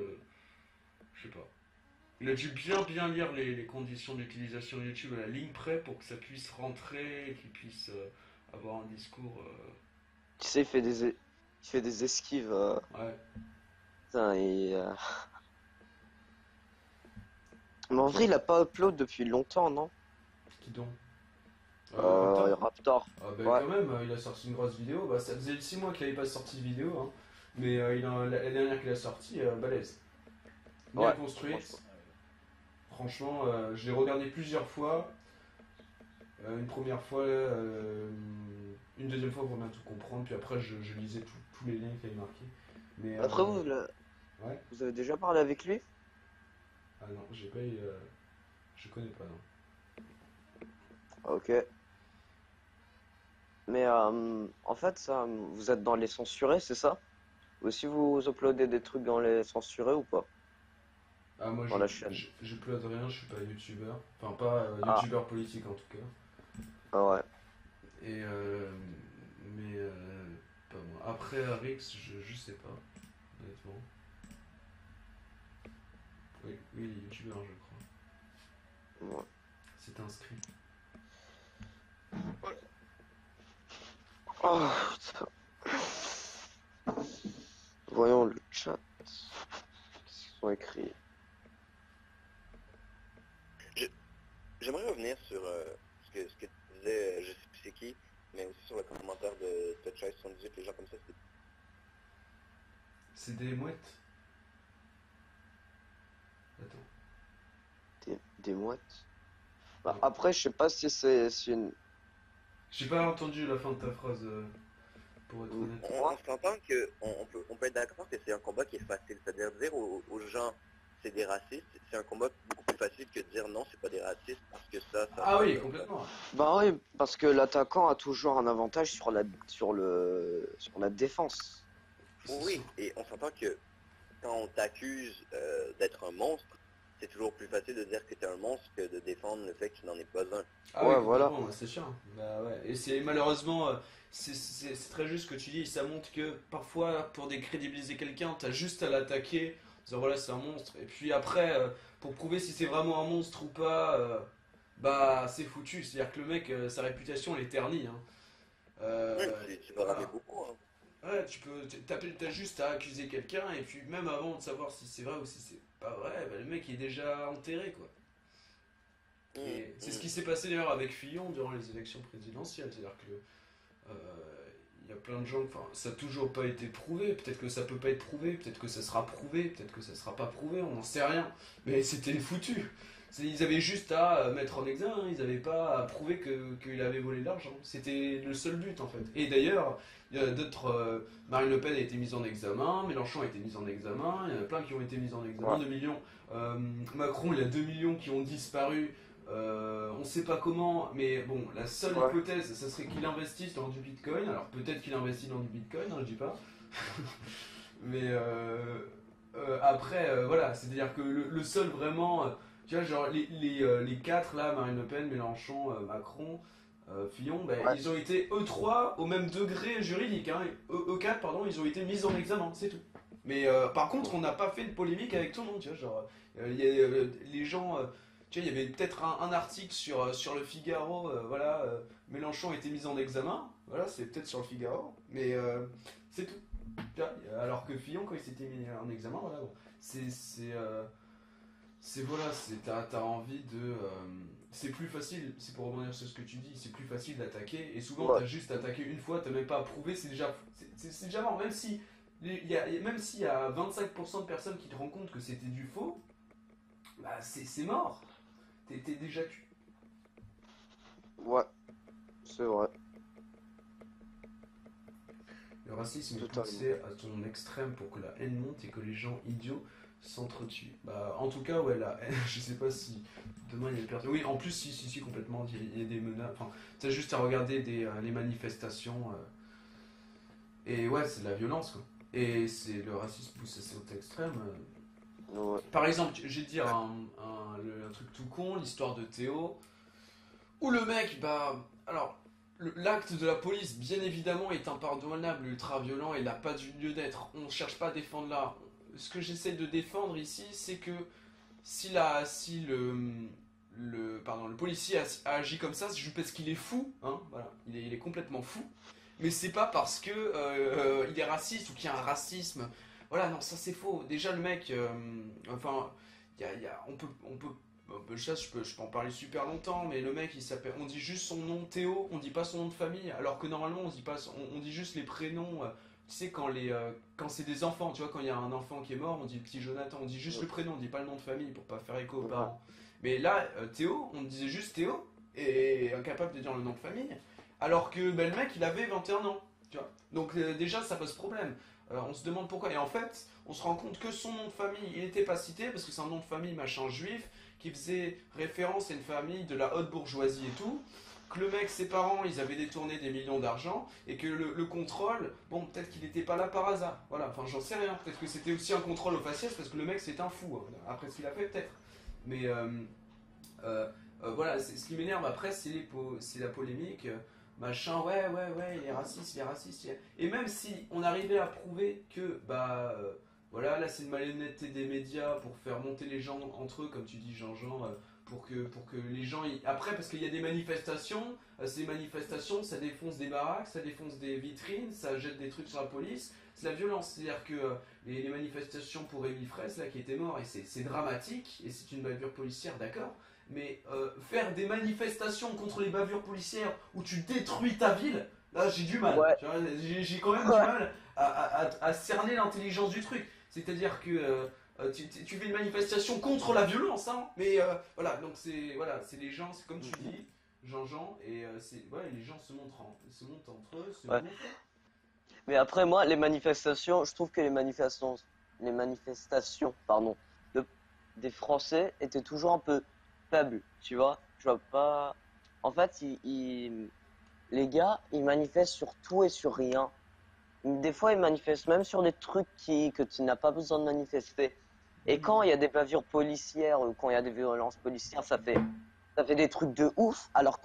je sais pas. Il a dû bien lire les conditions d'utilisation de YouTube à la ligne près pour que ça puisse rentrer, et qu'il puisse avoir un discours... tu sais, il fait des esquives. Ouais. Putain, mais en vrai, il a pas upload depuis longtemps, non? Qui donc Raptor. Raptor. Ah bah Ouais. quand même, il a sorti une grosse vidéo. Bah, ça faisait 6 mois qu'il avait pas sorti de vidéo, hein. Mais la dernière qu'il a sortie, balèze. Bien Ouais, construite. Franchement, je l'ai regardé plusieurs fois. Une première fois, une deuxième fois pour bien tout comprendre. Puis après, je lisais tous les liens qu'il avait marqués. Mais, Après, ouais. vous avez déjà parlé avec lui? Ah non, j'ai pas eu. Je connais pas, non. Ok. Mais en fait, ça, vous êtes dans les censurés, c'est ça? Aussi, vous uploadez des trucs dans les censurés ou pas? Ah, moi, Dans la chaîne. je upload rien, je suis pas youtubeur. Enfin, pas Ah. youtubeur politique en tout cas. Ah ouais. Et, mais Après, Rix, je sais pas, honnêtement. Oui, il est youtubeur, je crois. Ouais. C'est inscrit. Oh, putain. Voyons le chat. Qu'est-ce qu'ils ont écrit? J'aimerais revenir sur ce que tu disais, je sais plus c'est qui, mais aussi sur le commentaire de Toucheye78, les gens comme ça, C'est des mouettes. Attends. Des mouettes. Bah, après, je sais pas si c'est une. J'ai pas entendu la fin de ta phrase, pour être honnête. on s'entend qu'on peut être d'accord que c'est un combat qui est facile, c'est-à-dire dire aux gens c'est des racistes, c'est un combat beaucoup plus facile que de dire non, c'est pas des racistes parce que ça Ah oui, complètement. Bah oui, parce que l'attaquant a toujours un avantage sur la défense. Oui, et on s'entend que quand on t'accuse d'être un monstre, c'est toujours plus facile de dire que t'es un monstre que de défendre le fait qu'il n'en est pas un. Ah Ouais, oui, voilà. complètement, c'est sûr. Bah ouais. Et c'est malheureusement, c'est très juste ce que tu dis. Ça montre que parfois, pour décrédibiliser quelqu'un, t'as juste à l'attaquer, en disant voilà, c'est un monstre. Et puis après, pour prouver si c'est vraiment un monstre ou pas, bah c'est foutu. C'est-à-dire que le mec, sa réputation, elle est ternie. Hein. Tu vas ramer beaucoup. Hein. Ouais, t'as juste à accuser quelqu'un, et puis même avant de savoir si c'est vrai ou si c'est pas vrai, bah, le mec il est déjà enterré, quoi. Et c'est ce qui s'est passé d'ailleurs avec Fillon durant les élections présidentielles, c'est-à-dire que il y a plein de gens, enfin ça a toujours pas été prouvé, peut-être que ça peut pas être prouvé, peut-être que ça sera prouvé, peut-être que ça sera pas prouvé, on n'en sait rien, mais c'était foutu. Ils avaient juste à mettre en examen, ils avaient pas à prouver qu'il avait volé de l'argent, c'était le seul but en fait. Et d'ailleurs, il y a d'autres, Marine Le Pen a été mise en examen, Mélenchon a été mis en examen, il y en a plein qui ont été mis en examen, Ouais. 2 millions. Macron, il y a 2 millions qui ont disparu. On sait pas comment, mais bon, la seule hypothèse, ça serait qu'il investisse dans du bitcoin. Alors peut-être qu'il investit dans du bitcoin, hein, je dis pas. Mais après, voilà, c'est-à-dire que le seul vraiment, tu vois, genre les quatre là, Marine Le Pen, Mélenchon, Macron, Fillon, ben, Ouais. ils ont été eux trois au même degré juridique. Hein, eux quatre, pardon, ils ont été mis en examen, c'est tout. Mais par contre, on n'a pas fait de polémique avec tout le monde, tu vois, genre, il y a les gens. Tu vois, il y avait peut-être un article sur le Figaro, voilà, Mélenchon a été mis en examen, voilà, c'est peut-être sur le Figaro, mais c'est tout. Tu vois, alors que Fillon, quand il s'était mis en examen, voilà, bon, voilà, t'as envie de, c'est plus facile, c'est pour rebondir sur ce que tu dis, c'est plus facile d'attaquer, et souvent t'as juste attaqué une fois, t'as même pas à prouver, c'est déjà mort, même si, même s'il y a 25% de personnes qui te rendent compte que c'était du faux, bah c'est mort. T'es déjà tué. Ouais, c'est vrai. Le racisme est Totalement. poussé à son extrême pour que la haine monte et que les gens idiots s'entretuent. Bah, en tout cas, ouais, la haine, je sais pas si demain il y a des personnes. Oui, en plus, si, complètement, il y a des menaces. Enfin, t'as juste à regarder les manifestations. Et ouais, c'est de la violence, quoi. Et c'est le racisme poussé à cet extrême. Ouais. Par exemple, je vais te dire un truc tout con, l'histoire de Théo, où le mec, bah, alors, l'acte de la police, bien évidemment, est impardonnable, ultra violent, et n'a pas du lieu d'être. On ne cherche pas à défendre là. Ce que j'essaie de défendre ici, c'est que si le policier a agi comme ça, c'est juste parce qu'il est fou, hein, voilà, il est complètement fou. Mais c'est pas parce que il est raciste ou qu'il y a un racisme. Voilà, non, ça c'est faux. Déjà le mec, enfin, on peut, ça je peux en parler super longtemps, mais le mec il s'appelle, on dit juste son nom Théo, on dit pas son nom de famille, alors que normalement on dit pas, on dit juste les prénoms. Tu sais quand c'est des enfants, tu vois, quand il y a un enfant qui est mort, on dit petit Jonathan, on dit juste le prénom, on dit pas le nom de famille pour pas faire écho aux parents. Mais là, Théo, on disait juste Théo et incapable de dire le nom de famille. Alors que ben, le mec il avait 21 ans, tu vois. Donc déjà ça pose problème. On se demande pourquoi. Et en fait, on se rend compte que son nom de famille, il n'était pas cité parce que c'est un nom de famille machin juif qui faisait référence à une famille de la haute bourgeoisie et tout. Que le mec, ses parents, ils avaient détourné des millions d'argent et que le contrôle, bon, peut-être qu'il n'était pas là par hasard. Voilà, enfin j'en sais rien. Peut-être que c'était aussi un contrôle au faciès parce que le mec c'est un fou. Hein. Après ce qu'il a fait, peut-être. Mais voilà, ce qui m'énerve après, c'est la polémique. machin, ouais, il est raciste, il est raciste. Et même si on arrivait à prouver que, voilà, là c'est une malhonnêteté des médias pour faire monter les gens entre eux, comme tu dis Jean-Jean, pour que les gens... Après, parce qu'il y a des manifestations, ces manifestations, ça défonce des baraques, ça défonce des vitrines, ça jette des trucs sur la police, c'est la violence. C'est-à-dire que les manifestations pour Émile Fraisse, là, qui était mort, et c'est dramatique, et c'est une bavure policière, d'accord, mais faire des manifestations contre les bavures policières où tu détruis ta ville, là j'ai du mal. Ouais, Tu vois, j'ai quand même du mal à cerner l'intelligence du truc. C'est-à-dire que tu fais une manifestation contre la violence, hein, mais voilà, donc c'est les gens, c'est comme tu dis, Jean-Jean, et les gens se montent entre eux, se ouais. bouffent. Mais après, moi, les manifestations, je trouve que pardon, de- des Français étaient toujours un peu faibles, tu vois. Je vois pas. En fait, les gars, ils manifestent sur tout et sur rien. Des fois, ils manifestent même sur des trucs que tu n'as pas besoin de manifester. Et quand il y a des bavures policières ou quand il y a des violences policières, ça fait des trucs de ouf. Alors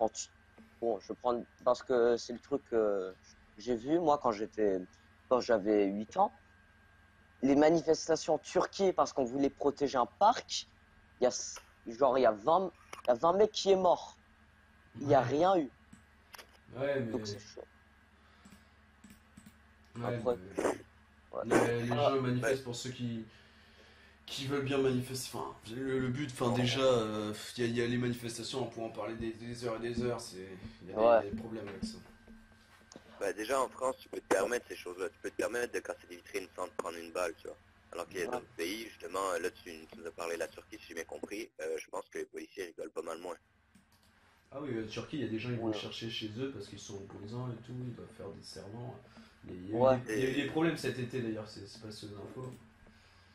bon, je prends parce que c'est le truc que j'ai vu moi quand j'avais 8 ans, les manifestations en Turquie parce qu'on voulait protéger un parc, il y a il y a 20 mecs qui est mort. Il n'y a Ouais, rien eu. ouais, Donc c'est chaud. ouais, Après, ouais. les Ah, gens manifestent pour ceux qui veulent bien manifester. Enfin, le but, enfin, déjà, il y a les manifestations, on pourrait en parler des heures et des heures, il y a ouais, des problèmes avec ça. Bah, déjà en France, tu peux te permettre ces choses-là. Tu peux te permettre de casser des vitrines sans te prendre une balle, tu vois. Alors qu'il y a ouais. d'autres pays, justement, là tu nous as parlé de la Turquie, si j'ai bien compris, je pense que les policiers rigolent pas mal moins. Ah oui, Turquie, il y a des gens, ils vont les Ouais. chercher chez eux parce qu'ils sont opposants et tout, ils doivent faire des serments. Mais Ouais, il y a eu des Et, problèmes cet été d'ailleurs, c'est pas sur les infos.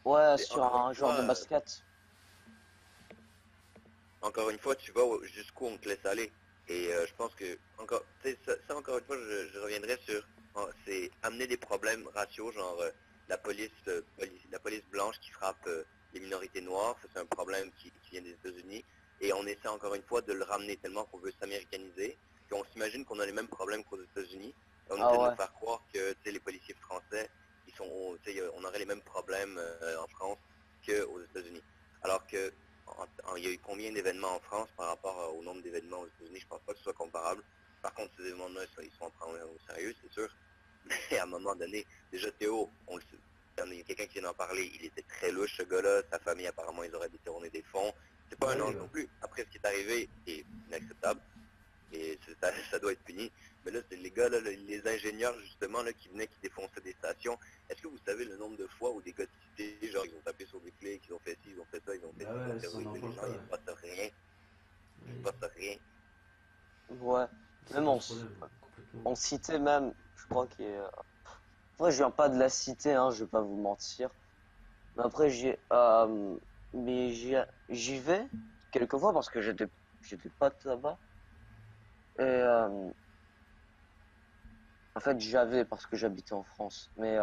ouais, et sur un joueur de basket. encore une fois, tu vois jusqu'où on te laisse aller. Et je pense que, encore, tu sais, ça, encore une fois, je reviendrai sur, c'est amener des problèmes raciaux, genre la police blanche qui frappe les minorités noires, ça c'est un problème qui vient des États-Unis. Et on essaie encore une fois de le ramener tellement qu'on veut s'américaniser, qu'on s'imagine qu'on a les mêmes problèmes qu'aux États-Unis. Et on Ah essaie de nous ouais. faire croire que, tu sais, les policiers français, on aurait les mêmes problèmes en France qu'aux États-Unis. Alors que il y a eu combien d'événements en France par rapport au nombre d'événements aux États-Unis? Je pense pas que ce soit comparable. Par contre, ces événements-là, ils sont pris au sérieux, c'est sûr. Mais à un moment donné, déjà Théo, on le sait, il y a quelqu'un qui vient d'en parler, il était très louche ce gars-là, sa famille apparemment ils auraient détourné des fonds. C'est pas un Ouais, ange non plus. Après ce qui est arrivé est inacceptable et ça doit être puni. Mais là, c'est les gars, là, les ingénieurs justement là, qui venaient, qui défonçaient des stations. Est-ce que vous savez le nombre de fois où des gars de cité, genre ils ont tapé sur des clés, qu'ils ont fait ci, ils ont fait ça, ils ont fait bah ci, ils ont ouais, ça n'en terrorisé les parle gens, pas. ils ne passent rien, ils ne Ouais. passent rien. Ouais. Ça Même pose problème, complètement. en cité même, je crois qu'il y a... Après, je viens pas de la cité, hein, je vais pas vous mentir. Mais après, j'y vais quelquefois parce que j'ai des potes là-bas. Et en fait, j'avais parce que j'habitais en France. Mais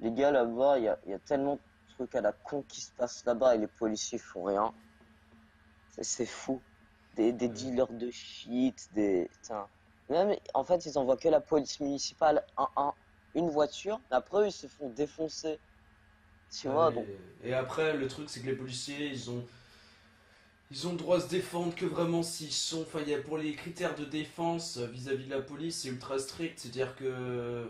les gars là-bas, il y a tellement de trucs à la con qui se passent là-bas et les policiers font rien. C'est fou. Des Ouais. dealers de shit, putain. Même, en fait, ils envoient que la police municipale, une voiture, mais après, eux, ils se font défoncer. Tu vois, Ouais, donc, et après, le truc, c'est que les policiers, ils ont le droit à se défendre que vraiment s'ils sont. Enfin, pour les critères de défense vis-à-vis de la police, c'est ultra strict. C'est-à-dire que.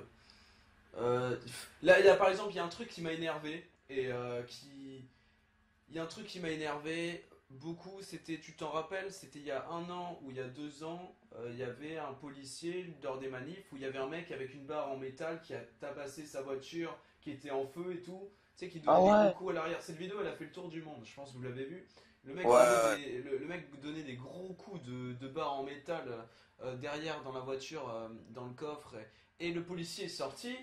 Là, par exemple, il y a un truc qui m'a énervé. Et il y a un truc qui m'a énervé beaucoup. C'était, tu t'en rappelles, c'était il y a 1 an ou il y a 2 ans. Il y avait un policier lors des manifs où il y avait un mec avec une barre en métal qui a tabassé sa voiture qui était en feu et tout. Tu sais, qui ah donnait des gros ouais, coups à l'arrière. Cette vidéo, elle a fait le tour du monde. Je pense que vous l'avez vu. Le mec Ouais, ouais, donnait ouais, le mec donnait des gros coups de barre en métal derrière dans la voiture, dans le coffre. Et le policier est sorti.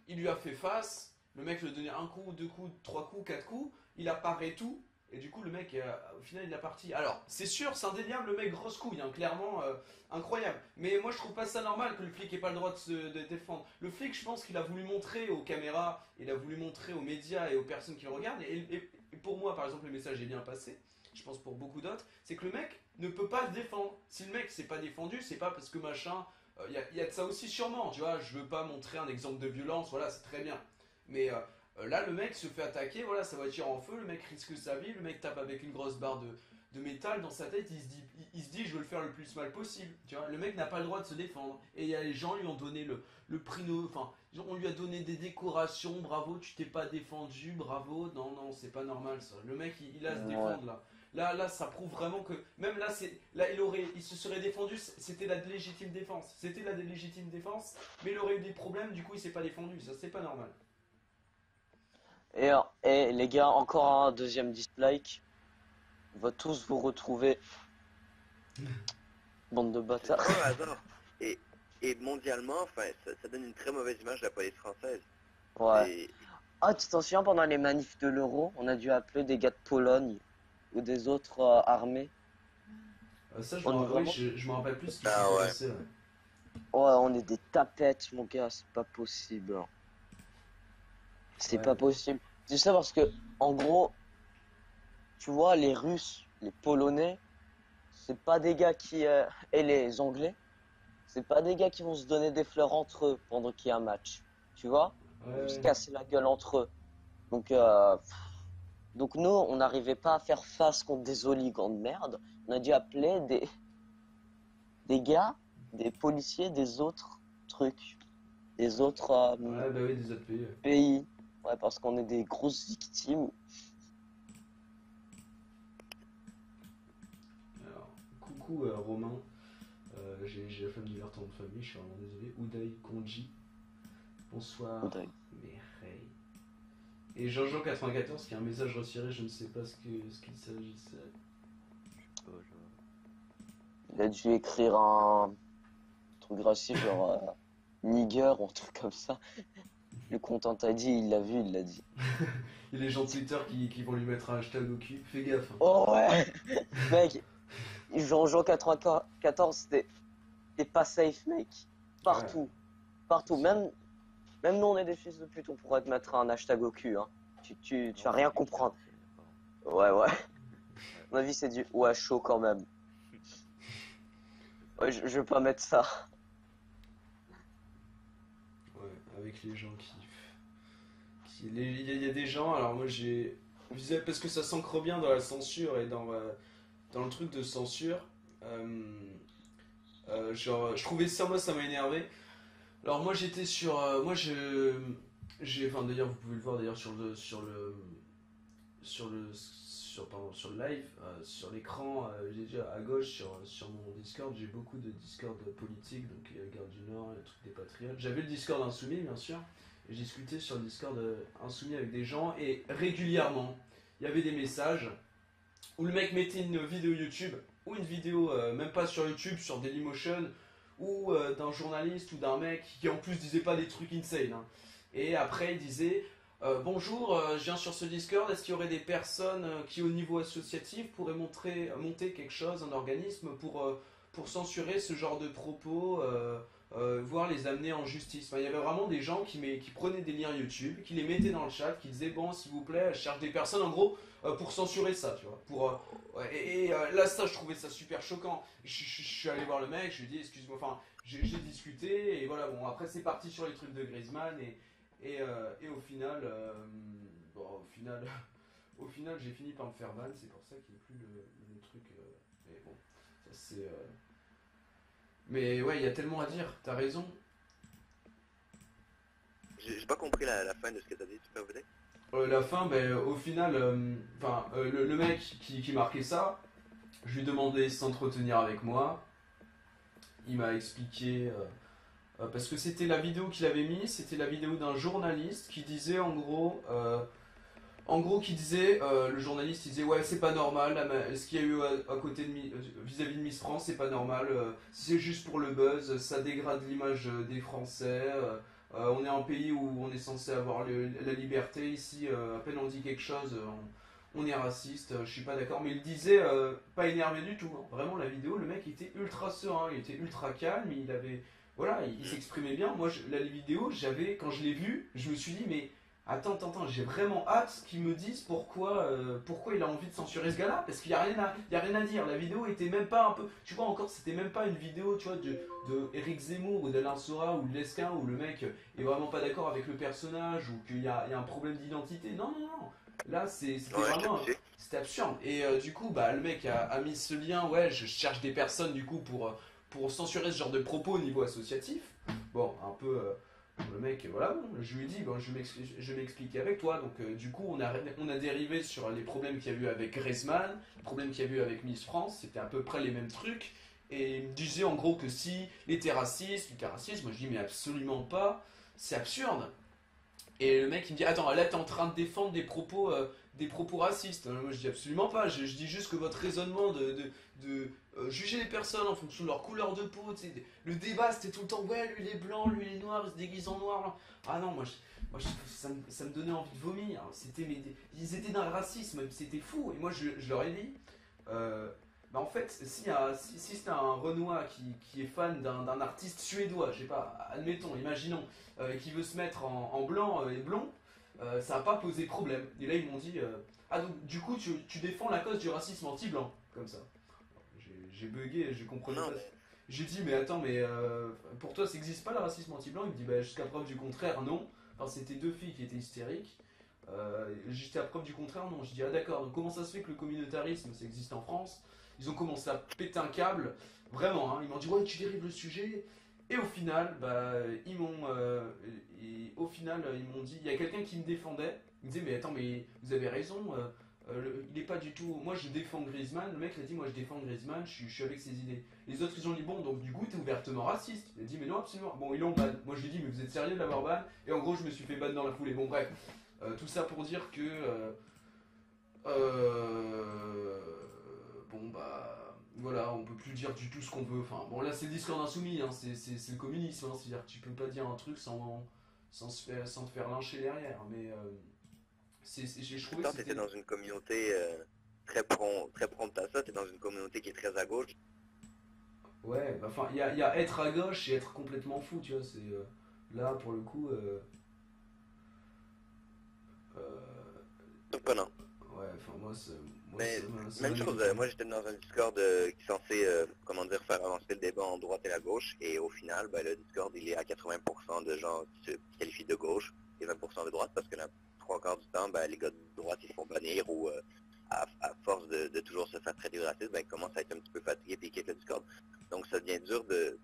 Il lui a fait face. Le mec lui a donné un coup, 2 coups, 3 coups, 4 coups. Il a paré tout. Et du coup, le mec, au final, il est parti. Alors, c'est sûr, c'est indéniable, le mec, grosse couille, hein, clairement, incroyable. Mais moi, je trouve pas ça normal que le flic ait pas le droit de défendre. Le flic, je pense qu'il a voulu montrer aux caméras, il a voulu montrer aux médias et aux personnes qui le regardent. Et pour moi, par exemple, le message est bien passé. Je pense pour beaucoup d'autres, c'est que le mec ne peut pas se défendre. Si le mec s'est pas défendu, c'est pas parce que machin, y a de ça aussi sûrement, tu vois. Je veux pas montrer un exemple de violence, voilà, c'est très bien. Mais là, le mec se fait attaquer, voilà, sa voiture en feu, le mec risque sa vie, le mec tape avec une grosse barre de métal dans sa tête, il se dit je veux le faire le plus mal possible, tu vois. Le mec n'a pas le droit de se défendre. Et il y a les gens lui ont donné le prix, enfin, on lui a donné des décorations, bravo, tu t'es pas défendu, bravo, non, non, c'est pas normal ça. Le mec, il a à se défendre là. Là, ça prouve vraiment que même là, il se serait défendu. C'était la légitime défense. C'était la légitime défense, mais il aurait eu des problèmes. Du coup, il s'est pas défendu. Ça, c'est pas normal. Et les gars, encore un deuxième dislike. On va tous vous retrouver. Bande de C'est bâtards. pas un hasard. Et mondialement, enfin, ça donne une très mauvaise image de la police française. Ouais. Et Ah, tu t'en souviens, pendant les manifs de l'euro, on a dû appeler des gars de Pologne ou des autres armées. Ça, On est vraiment- je me rappelle plus ce qui Ah s'est ouais. passé. Ouais. Ouais, on est des tapettes, mon gars, c'est pas possible. Hein. C'est Ouais. pas possible. Tu sais, parce que, en gros, tu vois, les Russes, les Polonais, c'est pas des gars et les Anglais, c'est pas des gars qui vont se donner des fleurs entre eux pendant qu'il y a un match. Tu vois? Ils vont se Ouais. casser la gueule entre eux. Donc, donc nous, on n'arrivait pas à faire face contre des hooligans de merde. On a dû appeler des gars, des policiers des autres trucs, des autres Ouais, bah oui, des autres pays. Ouais. pays. Ouais, parce qu'on est des grosses victimes. Alors, coucou Romain. J'ai la flemme de lire ton nom de famille, je suis vraiment désolé. Uday Konji. Bonsoir. Uday. Merey. Et Jean-Jean94 qui a un message retiré, je ne sais pas ce qu'il s'agissait. Oh, je- Il a dû écrire un truc raciste, genre nigger ou un truc comme ça. Le content t'a dit, il l'a vu, il l'a dit. Il y a les gens de Twitter qui vont lui mettre un hashtag au cul. Fais gaffe. Hein. Oh ouais. Mec, Jean-Jean 94, t'es pas safe, mec. Partout. Partout. Même nous, on est des fils de pute, on pourrait te mettre un hashtag au cul. Hein. Tu vas rien comprendre. Ouais, ouais. À mon avis, c'est du ouais chaud quand même. Ouais, je veux pas mettre ça. Ouais, avec les gens il y a des gens, alors moi parce que ça s'ancre bien dans la censure et dans le truc de censure. Genre, je trouvais ça, moi, ça m'a énervé. Alors moi j'étais sur, enfin d'ailleurs vous pouvez le voir d'ailleurs sur le live, sur l'écran, j'ai dit à gauche sur mon Discord, j'ai beaucoup de Discord politiques, donc il y a la Garde du Nord, le truc des Patriotes. J'avais le Discord Insoumis bien sûr, et je discutais sur le Discord Insoumis avec des gens, et régulièrement il y avait des messages où le mec mettait une vidéo YouTube, ou une vidéo même pas sur YouTube, sur Dailymotion, ou d'un journaliste ou d'un mec qui en plus disait pas des trucs insane. Hein. Et après il disait bonjour, je viens sur ce Discord, est-ce qu'il y aurait des personnes qui au niveau associatif pourraient monter quelque chose, un organisme pour censurer ce genre de propos, voire les amener en justice. Enfin, il y avait vraiment des gens qui prenaient des liens YouTube, qui les mettaient dans le chat, qui disaient bon s'il vous plaît, je cherche des personnes en gros pour censurer ça, tu vois. Là ça je trouvais ça super choquant. Je suis allé voir le mec, je lui ai dit excuse-moi, enfin j'ai discuté et voilà, bon après c'est parti sur les trucs de Griezmann et au final, au final j'ai fini par me faire ban, c'est pour ça qu'il n'y a plus le truc. Mais bon, ça c'est. Mais ouais, il y a tellement à dire, t'as raison. j'ai pas compris la fin de ce que t'as dit, tu peux répéter? La fin, au final, le mec qui marquait ça, je lui demandais de s'entretenir avec moi. Il m'a expliqué. Parce que c'était la vidéo qu'il avait mis, c'était la vidéo d'un journaliste qui disait le journaliste il disait ouais c'est pas normal, ce qu'il y a eu à côté vis-à-vis de Miss France c'est pas normal, c'est juste pour le buzz, ça dégrade l'image des Français, on est un pays où on est censé avoir la liberté, ici à peine on dit quelque chose, on est raciste, je suis pas d'accord, mais il disait pas énervé du tout, hein. Vraiment la vidéo, le mec était ultra serein, il était ultra calme, il s'exprimait bien. Moi la vidéo, quand je l'ai vue, je me suis dit mais Attends, j'ai vraiment hâte qu'ils me disent pourquoi il a envie de censurer ce gars-là, parce qu'il y a rien à dire. La vidéo était même pas un peu, tu vois encore, c'était même pas une vidéo, tu vois, de Eric Zemmour ou d'Alain Sora ou de Lesquin où le mec est vraiment pas d'accord avec le personnage ou qu'il y a un problème d'identité. Non. Là, c'était Ouais, je vraiment, te sais. c'était absurde. Et du coup, bah, le mec a mis ce lien, ouais, je cherche des personnes du coup pour censurer ce genre de propos au niveau associatif. Bon, un peu. Le mec, voilà, bon, je lui ai dit, bon, je vais m'expliquer avec toi. Donc, du coup, on a dérivé sur les problèmes qu'il y a eu avec Griezmann, les problèmes qu'il y a eu avec Miss France, c'était à peu près les mêmes trucs. Et il me disait en gros que si il était raciste, moi je dis, mais absolument pas, c'est absurde. Et le mec il me dit attends là t'es en train de défendre des propos racistes. Moi je dis absolument pas, je dis juste que votre raisonnement de juger les personnes en fonction de leur couleur de peau, tu sais, le débat c'était tout le temps ouais lui il est blanc, lui il est noir, il se déguise en noir. Là. Ah non ça me donnait envie de vomir. Ils étaient dans le racisme, c'était fou. Et moi je leur ai dit euh, bah en fait si c'est un Renoir qui est fan d'un artiste suédois, je sais pas, admettons, imaginons qui veut se mettre en blanc et blond, ça n'a pas posé problème. Et là, ils m'ont dit ah, donc du coup, tu défends la cause du racisme anti-blanc, comme ça. J'ai bugué, je comprenais Non, pas. mais J'ai dit, mais attends, mais pour toi, ça n'existe pas le racisme anti-blanc? Il me dit, bah, jusqu'à preuve du contraire, non. Enfin, c'était deux filles qui étaient hystériques. Jusqu'à preuve du contraire, non. Je dis, ah d'accord, donc comment ça se fait que le communautarisme, ça existe en France? Ils ont commencé à péter un câble, vraiment, hein. Ils m'ont dit, ouais, tu dérives le sujet. Et au final, bah, au final, ils m'ont dit, il y a quelqu'un qui me défendait. Il me disait, mais attends, mais vous avez raison. Il est pas du tout. Moi, je défends Griezmann. Le mec il a dit, moi, je défends Griezmann. Je suis avec ses idées. Les autres, ils ont dit, bon, donc du coup, t'es ouvertement raciste. Il a dit, mais non, absolument. Bon, ils l'ont ban. Moi, je lui ai dit, mais vous êtes sérieux de l'avoir ban? Et en gros, je me suis fait ban dans la foulée. Bon, bref. Tout ça pour dire que. Bon, bah. Voilà, on peut plus dire du tout ce qu'on veut. Enfin, bon, là, c'est le Discord insoumis, hein, c'est le communisme. Hein, c'est-à-dire que tu peux pas dire un truc sans te faire lyncher derrière. Mais je trouvais que pourtant, tu étais c'était. dans une communauté très prompte à ça, tu es dans une communauté qui est très à gauche. Ouais, bah, enfin, il y a être à gauche et être complètement fou, tu vois. C'est là, pour le coup. Euh, Surprenant. ouais, enfin, Mais ça m'a même chose, dégoûté. moi j'étais dans un Discord qui est censé, comment dire, faire avancer le débat en droite et la gauche, et au final, ben, le Discord il est à 80% de gens qui se qualifient de gauche et 20% de droite, parce que la trois quarts du temps, ben, les gars de droite ils se font bannir ou à force de toujours se faire traiter de raciste, ben, ils commencent à être un petit peu fatigués et ils quittent le Discord. Donc ça devient dur de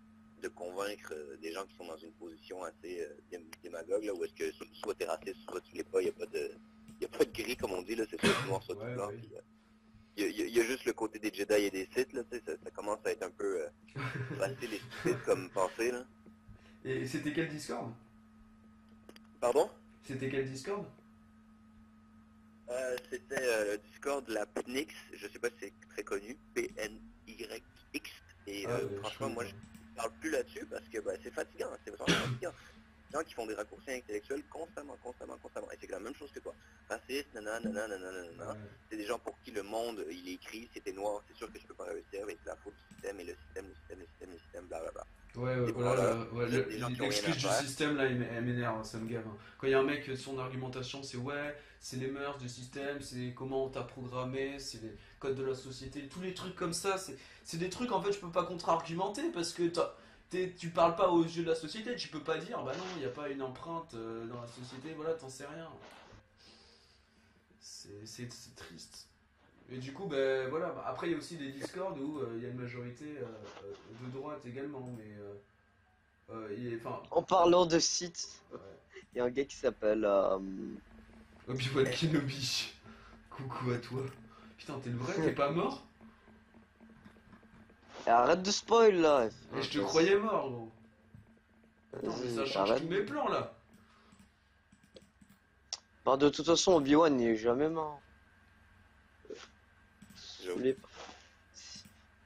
convaincre des gens qui sont dans une position assez démagogue, là, où est-ce que soit tu es raciste, soit tu l'es pas, il n'y a pas de gris comme on dit, là, c'est soit tout noir, soit tout Ouais, blanc. ouais. Puis, il y a juste le côté des Jedi et des Sith, là, tu sais, ça commence à être un peu facile et stupide comme pensée, là. Et c'était quel Discord? Pardon? C'était quel Discord? C'était le Discord de la PNYX, je sais pas si c'est très connu, PNYX, et Ah, je franchement, connais moi, pas. je parle plus là-dessus parce que bah, c'est fatigant, c'est vraiment fatigant. Des gens qui font des raccourcis intellectuels constamment. Et c'est la même chose que toi. Raciste, nanana. Ouais. C'est des gens pour qui le monde, il est écrit, si t'es noir, c'est sûr que je peux pas réussir, mais c'est la faute du système, et le système, blablabla. Ouais, Des voilà, branleurs, des gens qui ont rien l'excuse à du faire. système là, elle m'énerve, hein, ça me gave. Hein. Quand il y a un mec, son argumentation c'est ouais, c'est les mœurs du système, c'est comment on t'a programmé, c'est les codes de la société, tous les trucs comme ça, c'est des trucs en fait je peux pas contre-argumenter parce que tu parles pas aux yeux de la société, tu peux pas dire bah non, il n'y a pas une empreinte dans la société, voilà, t'en sais rien. C'est triste. Et du coup, ben voilà. Après, il y a aussi des Discords où il y a une majorité de droite également, mais enfin, En parlant de sites, ouais. il y a un gars qui s'appelle Obi-Wan Kenobi. Coucou à toi. Putain, t'es le vrai, t'es pas mort? arrête de spoil là. Et je te Vas-y, croyais mort, gros. Attends, mais ça vas-y, change arrête. tous mes plans là. Enfin, de toute façon, Obi-Wan il est jamais mort. J'avoue.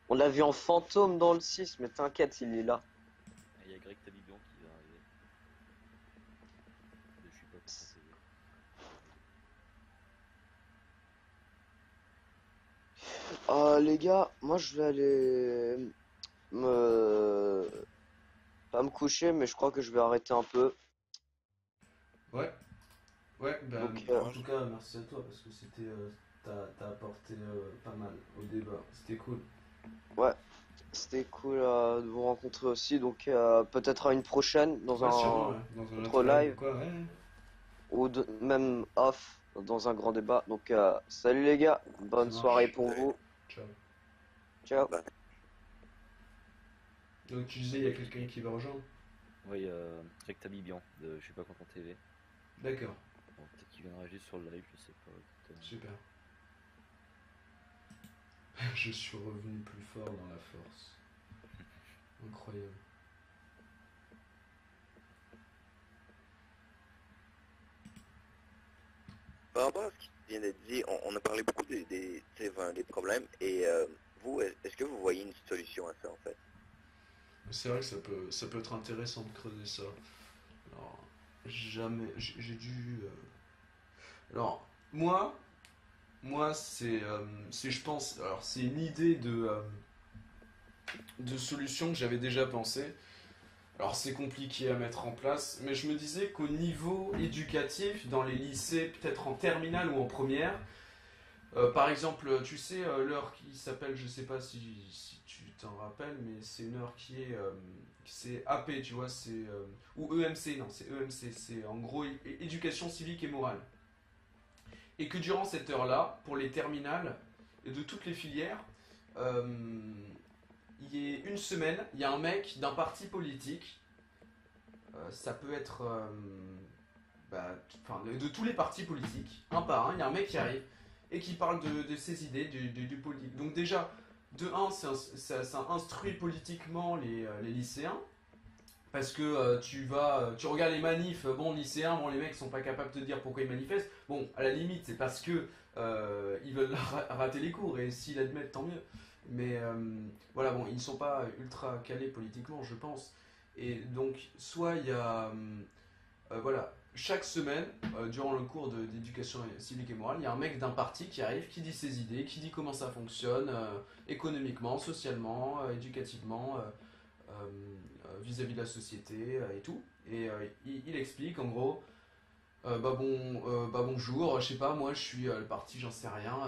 On l'a vu en fantôme dans le 6, mais t'inquiète, il est là. Il y a Greg Tabibian qui va arriver. Je suis pas pour son CV. Ah les gars, moi je vais aller me pas me coucher, mais je crois que je vais arrêter un peu. Ouais. Ouais, bah, Donc, en tout cas, merci à toi parce que c'était, t'as apporté pas mal au débat. C'était cool. ouais, c'était cool de vous rencontrer aussi. Donc, peut-être à une prochaine dans Ouais, sûrement, un ouais. Dans un autre autre live ou live quoi, ouais. ou même off dans un grand débat. Donc, salut les gars, Ça bonne soirée marche. pour vous. Ciao. Ciao. Bah, Donc tu disais, il y a quelqu'un qui va rejoindre. Oui, Greg Tabibian de Je suis pas content TV. D'accord, Bon, peut-être qu'il viendra juste sur le live, je sais pas. super. Je suis revenu plus fort dans la force. Incroyable. par rapport à ce qui vient d'être dit, on a parlé beaucoup des problèmes, et vous, est-ce que vous voyez une solution à ça, en fait? C'est vrai que ça peut être intéressant de creuser ça. Alors, jamais, j'ai dû. Alors, moi, c'est, je pense, alors c'est une idée de solution que j'avais déjà pensé. Alors c'est compliqué à mettre en place, mais je me disais qu'au niveau éducatif, dans les lycées, peut-être en terminale ou en première, par exemple, tu sais, l'heure qui s'appelle, je sais pas si tu t'en rappelles, mais c'est une heure qui est, c'est AP, tu vois, ou EMC, non, c'est EMC, c'est en gros éducation civique et morale. Et que durant cette heure-là, pour les terminales et de toutes les filières, euh, il y ait une semaine, il y a un mec d'un parti politique, ça peut être de tous les partis politiques, un par un, il y a un mec qui arrive et qui parle de ses idées, du politique. Donc déjà, de un, ça instruit politiquement les lycéens, parce que tu regardes les manifs, bon, lycéens, bon, les mecs sont pas capables de te dire pourquoi ils manifestent. Bon, à la limite, c'est parce que ils veulent rater les cours, et s'ils admettent, tant mieux. Mais voilà, bon, ils ne sont pas ultra calés politiquement, je pense. Et donc, soit il y a, voilà, chaque semaine, durant le cours d'éducation civique et morale, il y a un mec d'un parti qui arrive, qui dit ses idées, qui dit comment ça fonctionne, économiquement, socialement, éducativement, vis-à-vis de la société et tout. Et il explique, en gros, bonjour, je sais pas, moi je suis le parti, j'en sais rien.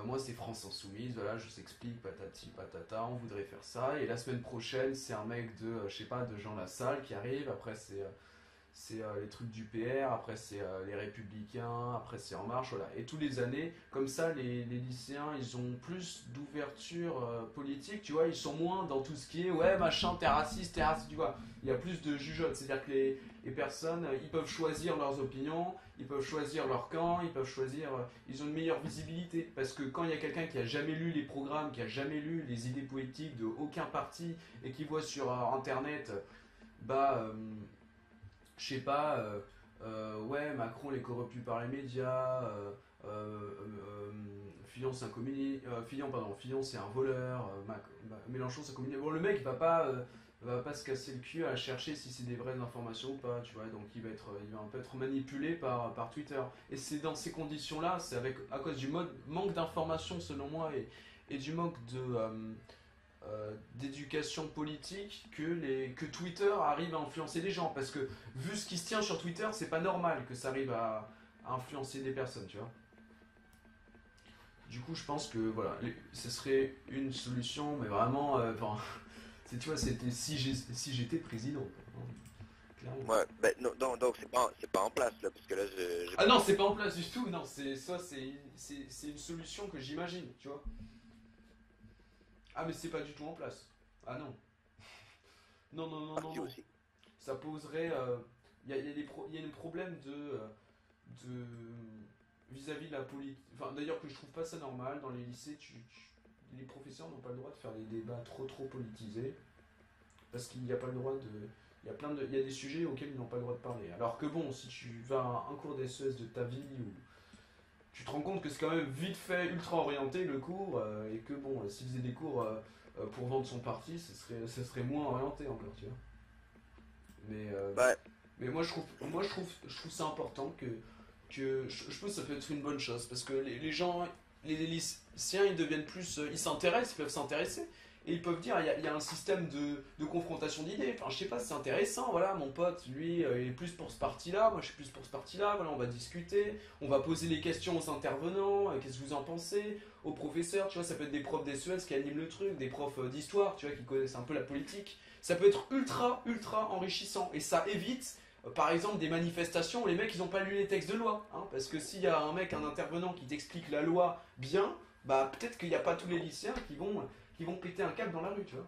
Moi c'est France Insoumise, voilà, je s'explique, patati patata, on voudrait faire ça. Et la semaine prochaine, c'est un mec de, je sais pas, de Jean Lassalle qui arrive. Après, c'est les trucs du PR, après c'est les Républicains, après c'est En Marche, voilà. Et tous les années, comme ça, les lycéens, ils ont plus d'ouverture politique, tu vois, ils sont moins dans tout ce qui est, ouais, machin, t'es raciste, tu vois. Il y a plus de jugeote, c'est-à-dire que les personnes, ils peuvent choisir leurs opinions, ils peuvent choisir leur camp, ils peuvent choisir, ils ont une meilleure visibilité. Parce que quand il y a quelqu'un qui a jamais lu les programmes, qui a jamais lu les idées politiques de aucun parti, et qui voit sur Internet, bah... je sais pas, ouais, Macron est corrompu par les médias, Fillon c'est un Fillon c'est un voleur, Mélenchon c'est un communiste. Bon, le mec va pas se casser le cul à chercher si c'est des vraies informations ou pas, tu vois, donc il va un peu être manipulé par Twitter. Et c'est dans ces conditions-là, c'est à cause du manque d'informations selon moi, et du manque d'éducation politique que Twitter arrive à influencer les gens. Parce que vu ce qui se tient sur Twitter, c'est pas normal que ça arrive à influencer des personnes, tu vois. Du coup, je pense que voilà, ce serait une solution, mais vraiment, tu vois, c'était si j'étais président, quoi, hein, clairement. Ouais, ben, non, donc c'est pas en place, là, parce que là, Ah non, c'est pas en place du tout, non, c'est une solution que j'imagine, tu vois. Ah, mais c'est pas du tout en place. Ah non. Non, non, non, non, parti non. aussi. Ça poserait. Il y a un problème de vis-à-vis de la politique. Enfin, d'ailleurs, que je trouve pas ça normal. Dans les lycées, les professeurs n'ont pas le droit de faire des débats trop politisés. Parce qu'il n'y a pas le droit de. Il y a des sujets auxquels ils n'ont pas le droit de parler. Alors que bon, si tu vas à un cours d'SES de ta vie, où tu te rends compte que c'est quand même vite fait ultra orienté le cours, et que bon, s'ils faisaient des cours pour vendre son parti, ce serait moins orienté encore, tu vois. Mais, Ouais, mais je trouve ça important je pense que ça peut être une bonne chose, parce que les gens, les lycéens, ils deviennent plus, ils s'intéressent, ils peuvent s'intéresser, et ils peuvent dire il y a un système de confrontation d'idées. Enfin, je sais pas, c'est intéressant. Voilà, mon pote, lui, il est plus pour ce parti-là, moi je suis plus pour ce parti-là. Voilà, on va discuter, on va poser les questions aux intervenants. Qu'est-ce que vous en pensez? Aux professeurs, tu vois, ça peut être des profs d'SES qui animent le truc, des profs d'histoire, tu vois, qui connaissent un peu la politique. Ça peut être ultra, ultra enrichissant, et ça évite par exemple des manifestations où les mecs ils ont pas lu les textes de loi, hein, parce que s'il y a un intervenant qui t'explique la loi bien, bah peut-être qu'il n'y a pas tous les lycéens qui vont péter un câble dans la rue, tu vois.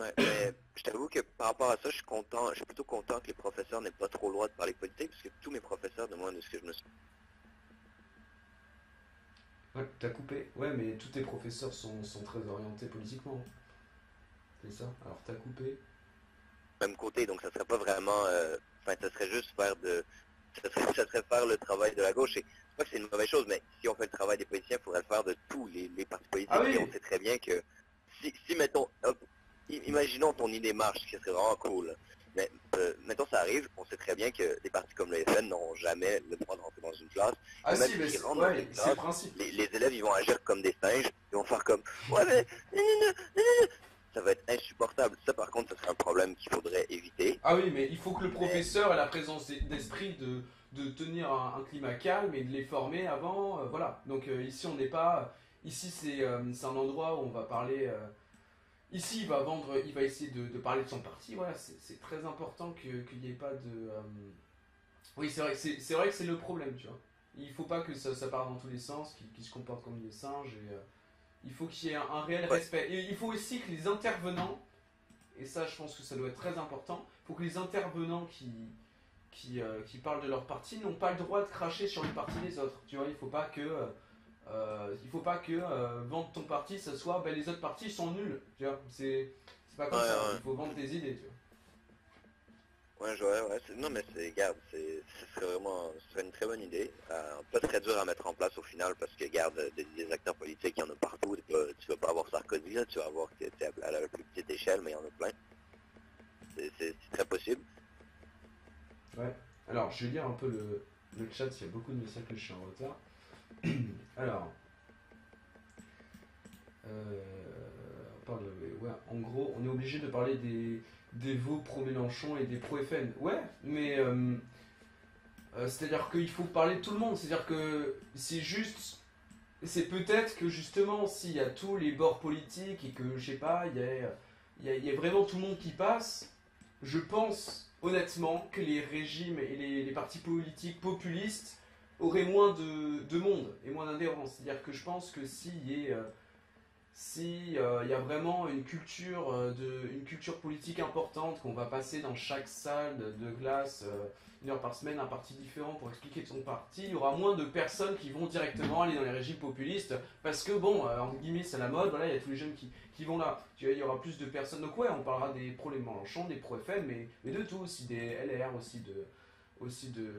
Ouais, mais je t'avoue que par rapport à ça, je suis plutôt content que les professeurs n'aient pas trop le droit de parler politique, parce que tous mes professeurs, de moi, de ce que je me suis... Ouais, t'as coupé. Ouais, mais tous tes professeurs sont très orientés politiquement. C'est ça. Alors t'as coupé. Même côté, donc ça serait pas vraiment... Enfin, ça serait juste faire de... Ça serait faire le travail de la gauche, et c'est pas que c'est une mauvaise chose, mais si on fait le travail des politiciens, il faudrait le faire de tous les partis politiques, Ah oui. Et on sait très bien que si mettons... Imaginons ton idée marche, ce qui serait vraiment cool. Mais mettons ça arrive, on sait très bien que des partis comme le FN n'auront jamais le droit de rentrer dans une classe. Ah même si, mais s'ils rentrent dans une c'est classe, le principe. les élèves ils vont agir comme des singes, ils vont faire comme ouais mais ça va être insupportable. Ça par contre, ce serait un problème qu'il faudrait éviter. Ah oui, mais il faut que le professeur ait la présence d'esprit de tenir un climat calme et de les former avant, voilà. Donc ici on n'est pas... Ici c'est un endroit où on va parler... Ici, il va essayer de parler de son parti. Voilà, c'est très important qu'il n'y ait pas de. Oui, c'est vrai que c'est le problème, tu vois. Il faut pas que ça parte dans tous les sens, qu'ils se comportent comme des singes. Et, il faut qu'il y ait un réel respect. Et il faut aussi que les intervenants, et ça, je pense que ça doit être très important, il faut que les intervenants qui parlent de leur parti n'ont pas le droit de cracher sur les partis des autres. Tu vois, il faut pas que vendre ton parti, ça soit les autres partis sont nuls. Tu vois, c'est pas comme ça. Ouais. Il faut vendre tes idées. Tu vois. Ouais. Non, mais regarde, ce serait une très bonne idée. Pas très dur à mettre en place au final parce que, regarde, des acteurs politiques, il y en a partout. Tu vas pas avoir Sarkozy, là, tu vas avoir à la plus petite échelle, mais il y en a plein. C'est très possible. Ouais. Alors, je vais lire un peu le chat, il y a beaucoup de messages que je suis en retard. Alors, ouais, en gros, on est obligé de parler des veaux pro-Mélenchon et des pro-FN. Ouais, mais c'est-à-dire qu'il faut parler de tout le monde. C'est-à-dire que c'est peut-être que justement, s'il y a tous les bords politiques et que, je sais pas, il y a vraiment tout le monde qui passe, je pense honnêtement que les régimes et les partis politiques populistes aurait moins de monde et moins d'adhérence. C'est-à-dire que je pense que s'il y a vraiment une culture politique importante, qu'on va passer dans chaque salle de classe 1 heure par semaine un parti différent pour expliquer son parti, il y aura moins de personnes qui vont directement aller dans les régimes populistes parce que bon, en guillemets c'est la mode, voilà, il y a tous les jeunes qui vont là. Tu vois, il y aura plus de personnes. Donc ouais, on parlera des pro-Mélenchon, des pro-FN, mais de tout aussi, des LR aussi de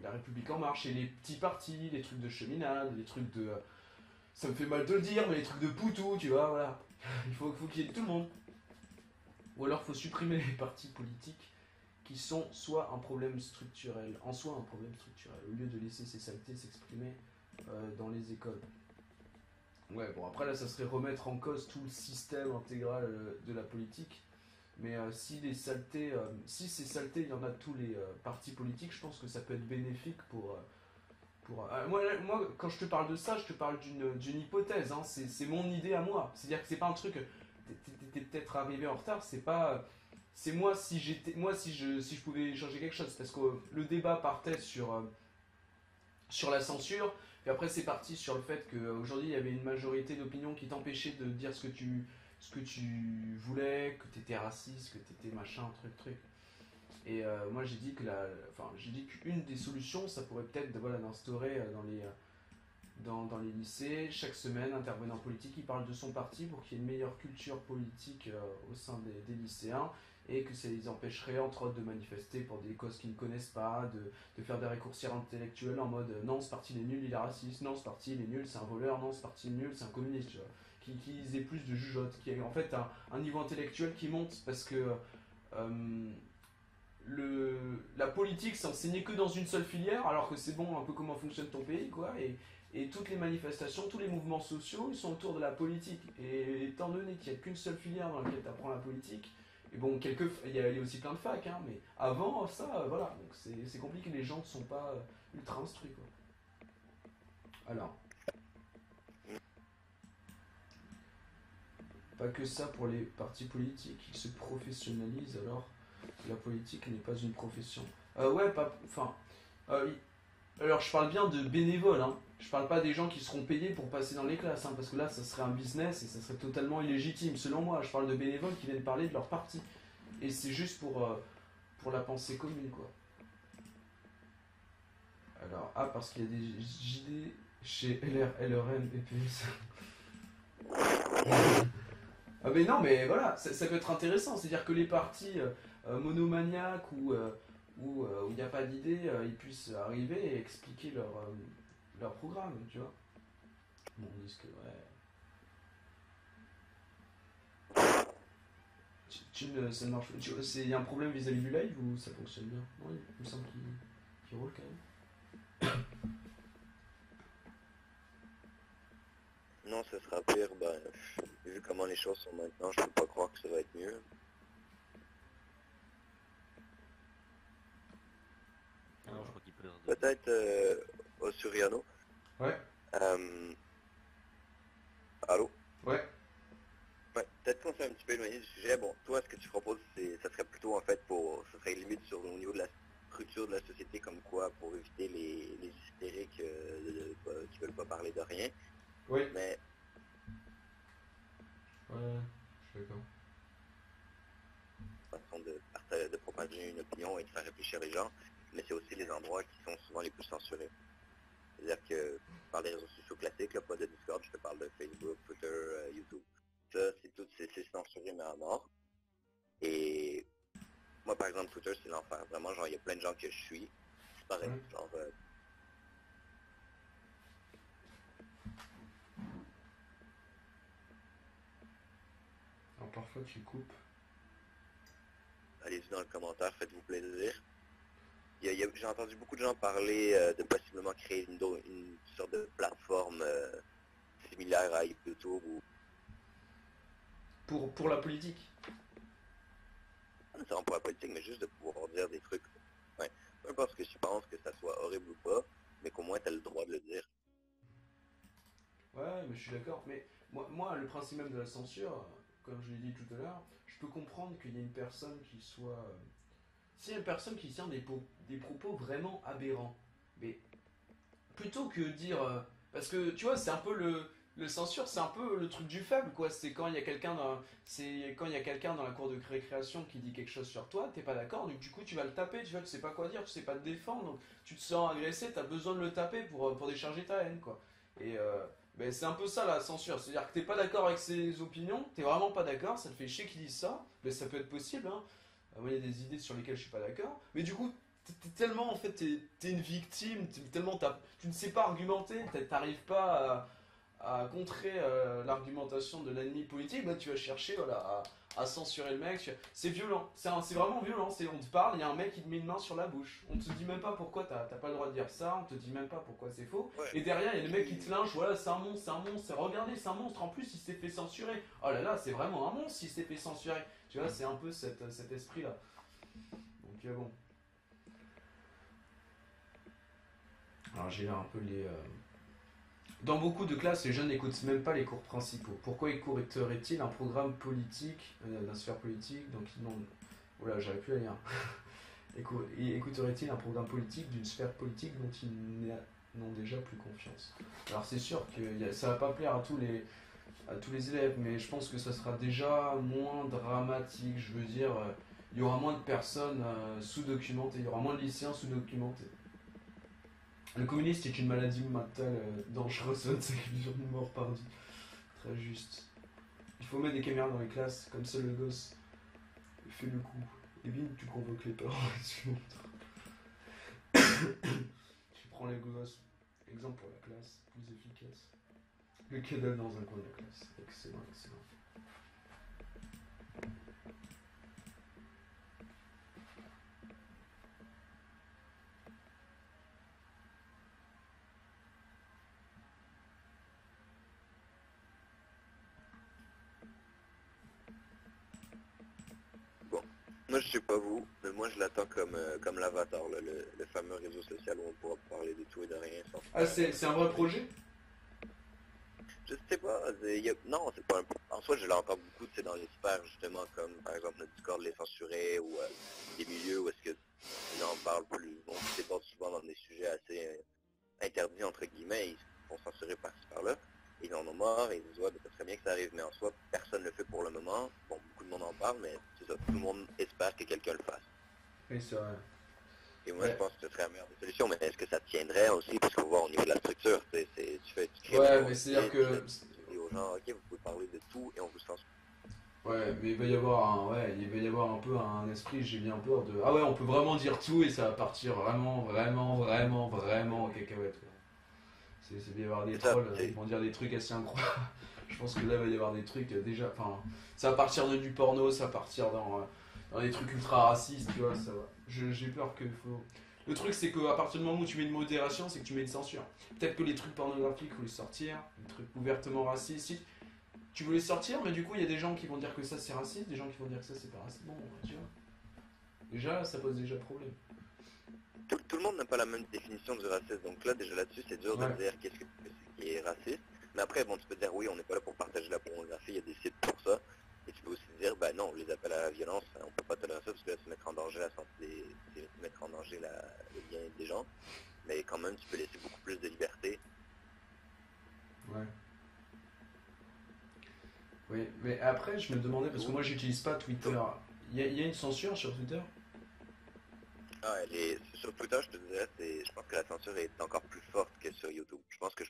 la République en marche, et les petits partis, les trucs de cheminade, les trucs de... ça me fait mal de le dire, mais les trucs de Poutou, tu vois, voilà. Il faut qu'il y ait tout le monde. Ou alors il faut supprimer les partis politiques qui sont soit un problème structurel, en soi un problème structurel, au lieu de laisser ces saletés s'exprimer dans les écoles. Ouais, bon, après là, ça serait remettre en cause tout le système intégral de la politique. Mais si ces saletés, il y en a de tous les partis politiques, je pense que ça peut être bénéfique pour moi, quand je te parle de ça, je te parle d'une hypothèse. Hein, c'est mon idée à moi. C'est-à-dire que c'est pas un truc. T'es peut-être arrivé en retard. C'est pas. C'est moi si je pouvais changer quelque chose, parce que le débat partait sur la censure. Puis après, c'est parti sur le fait qu'aujourd'hui, il y avait une majorité d'opinions qui t'empêchait de dire ce que tu voulais, que tu étais raciste, que tu étais machin, truc. Et moi, j'ai dit qu'une des solutions, ça pourrait peut-être d'instaurer dans les lycées, chaque semaine, un intervenant politique qui parle de son parti pour qu'il y ait une meilleure culture politique au sein des lycéens, et que ça les empêcherait entre autres de manifester pour des causes qu'ils ne connaissent pas, de faire des raccourcis intellectuels en mode non, ce parti il est nul, il est raciste, non, ce parti il est nul, c'est un voleur, non, ce parti il est nul, c'est un communiste, tu vois. Qu'ils aient plus de jugeote, qui ait en fait un niveau intellectuel qui monte, parce que la politique c'est enseigné que dans une seule filière, alors que c'est bon un peu comment fonctionne ton pays, quoi. Et toutes les manifestations, tous les mouvements sociaux, ils sont autour de la politique. Et étant donné qu'il n'y a qu'une seule filière dans laquelle tu apprends la politique, et bon, il y a aussi plein de facs, hein, mais avant ça, voilà, donc c'est compliqué, les gens ne sont pas ultra instruits, quoi. Alors, pas que ça pour les partis politiques, ils se professionnalisent alors que la politique n'est pas une profession. Ouais, pas, enfin, alors je parle bien de bénévoles, hein. Je parle pas des gens qui seront payés pour passer dans les classes, hein, parce que là ça serait un business et ça serait totalement illégitime selon moi. Je parle de bénévoles qui viennent parler de leur parti. Et c'est juste pour la pensée commune, quoi. Alors, parce qu'il y a des JD chez LR, LRM et PS. Ah mais non, mais voilà, ça peut être intéressant. C'est-à-dire que les partis monomaniaques où il n'y a pas d'idée, ils puissent arriver et expliquer leur programme, tu vois. Bon, on dit que, ouais. Ça marche. Il y a un problème vis-à-vis du live ou ça fonctionne bien? Non, il me semble qu'il roule quand même. Non, ce sera pire. Ben, vu comment les choses sont maintenant, je peux pas croire que ça va être mieux. Non, je crois qu'il peut. Peut-être Osuriano. Ouais. Allô? Ouais. Ouais, peut-être qu'on s'est un petit peu éloigné du sujet. Bon, toi, ce que tu proposes, ça serait plutôt en fait ça serait limite au niveau de la structure de la société, comme quoi, pour éviter les hystériques qui veulent pas parler de rien. Oui. Mais. Ouais, je suis d'accord. Façon de propager une opinion et de faire réfléchir les gens, mais c'est aussi les endroits qui sont souvent les plus censurés. C'est-à-dire que par les réseaux sociaux classiques, là, pas de Discord, je te parle de Facebook, Twitter, YouTube. Ça, c'est censuré mais à mort. Et moi, par exemple, Twitter, c'est l'enfer. Vraiment, genre, il y a plein de gens que je suis. C'est pareil. Genre, Alors parfois tu coupes. allez-y dans le commentaire, faites-vous plaisir. J'ai entendu beaucoup de gens parler de possiblement créer une sorte de plateforme similaire à YouTube ou Pour la politique. pas nécessairement pour la politique, mais juste de pouvoir dire des trucs. Ouais. Peu importe ce que tu penses, que ça soit horrible ou pas, mais qu'au moins tu as le droit de le dire. Ouais, mais je suis d'accord. Mais moi, le principe même de la censure, comme je l'ai dit tout à l'heure, je peux comprendre qu'il y ait une personne qui soit... s'il y a une personne qui tient des propos vraiment aberrants, mais plutôt que dire... parce que, tu vois, c'est un peu le censure, c'est un peu le truc du faible, quoi. C'est quand il y a quelqu'un dans la cour de récréation qui dit quelque chose sur toi, t'es pas d'accord, donc du coup tu vas le taper, tu vois, tu sais pas quoi dire, tu sais pas te défendre, donc tu te sens agressé, t'as besoin de le taper pour décharger ta haine, quoi. Et ben, c'est un peu ça la censure, c'est-à-dire que t'es pas d'accord avec ses opinions, t'es vraiment pas d'accord, ça te fait chier qu'ils disent ça, mais ça peut être possible, hein. Moi, il y a des idées sur lesquelles je suis pas d'accord, mais du coup, t'es tellement, en fait, t'es une victime, tellement tu ne sais pas argumenter, t'arrives pas à contrer l'argumentation de l'ennemi politique, bah tu vas chercher, voilà, à censurer le mec. C'est violent, c'est vraiment violent. On te parle, il y a un mec qui te met une main sur la bouche. On te dit même pas pourquoi t'as pas le droit de dire ça, on te dit même pas pourquoi c'est faux. Ouais. Et derrière, il y a le mec qui te lynche, voilà, c'est un monstre, regardez, c'est un monstre. En plus, il s'est fait censurer. Oh là là, c'est vraiment un monstre s'il s'est fait censurer. Tu vois, c'est un peu cet esprit-là. Donc bon. Alors j'ai là un peu les... Dans beaucoup de classes, les jeunes n'écoutent même pas les cours principaux. Pourquoi écouteraient-ils un programme politique, d'un sphère politique, donc ils n'ont... Oula, j'arrive plus à lire. Écouteraient-ils un programme politique d'une sphère politique dont ils n'ont déjà plus confiance? Alors c'est sûr que ça va pas plaire à tous les élèves, mais je pense que ça sera déjà moins dramatique. Je veux dire, il y aura moins de personnes sous-documentées, il y aura moins de lycéens sous-documentés. Le communiste est une maladie mentale dangereuse, 25 millions de morts par an. Très juste. Il faut mettre des caméras dans les classes, comme ça le gosse fait le coup. Et bim, tu convoques les parents et tu montres. Tu prends les gosses. Exemple pour la classe, plus efficace. Le cadeau dans un coin de la classe. Excellent, excellent. Moi je sais pas vous, mais moi je l'attends comme l'avatar, là, le fameux réseau social où on pourra parler de tout et de rien sans Ah, faire. c'est un vrai projet? Je sais pas, non, c'est pas un... En soi, je l'entends beaucoup, c'est dans les sphères, justement, comme par exemple le Discord les censurés ou des milieux où est-ce que les gens en parlent plus, on se déborde souvent dans des sujets assez interdits, entre guillemets, ils se font censurer par-ci par-là, ils en ont marre, et ils disent, ouais, ben, ça serait bien que ça arrive, mais en soi, personne ne le fait pour le moment, bon, beaucoup de monde en parle, mais c'est ça, tout le monde espère que quelqu'un le fasse. Oui, c'est vrai. Et moi, je Ouais, pense que ce serait la meilleure des solutions, mais est-ce que ça tiendrait aussi, parce qu'on voit au niveau de la structure, tu crées une ouais, mais c'est-à-dire communauté, que... tu dis aux gens, ok, vous pouvez parler de tout, et on vous censure. Ouais, mais il va y avoir il va y avoir un peu un esprit, j'ai bien peur de... Ah ouais, on peut vraiment dire tout et ça va partir vraiment en cacahuète, quoi. Il va y avoir des C'est ça, trolls, ils vont dire des trucs assez incroyables. Je pense que là, il va y avoir des trucs déjà... Enfin, ça va partir du porno, ça va partir dans des trucs ultra racistes, tu vois, ça va. J'ai peur que... Le truc, c'est qu'à partir du moment où tu mets une modération, c'est que tu mets une censure. Peut-être que les trucs pornographiques, faut les sortir, les trucs ouvertement racistes... Si tu veux les sortir, mais du coup, il y a des gens qui vont dire que ça c'est raciste, des gens qui vont dire que ça c'est pas raciste. Bon, tu vois. Déjà, ça pose déjà problème. Tout le monde n'a pas la même définition du racisme, donc là, déjà là-dessus, c'est dur de Ouais. dire qu'est-ce que c'est qui est raciste. Mais après, bon, tu peux dire, oui, on n'est pas là pour partager la pornographie, il y a des sites pour ça. Et tu peux aussi dire, bah non, les appels à la violence, on peut pas tolérer ça parce que là, tu mettre en danger la santé, tu mettre en danger le bien des gens. Mais quand même, tu peux laisser beaucoup plus de liberté. Ouais. Oui, mais après, je me demandais, parce que moi j'utilise pas Twitter. Il y a une censure sur Twitter? Ah, sur Twitter, je te dirais, je pense que la censure est encore plus forte que sur YouTube. Je pense que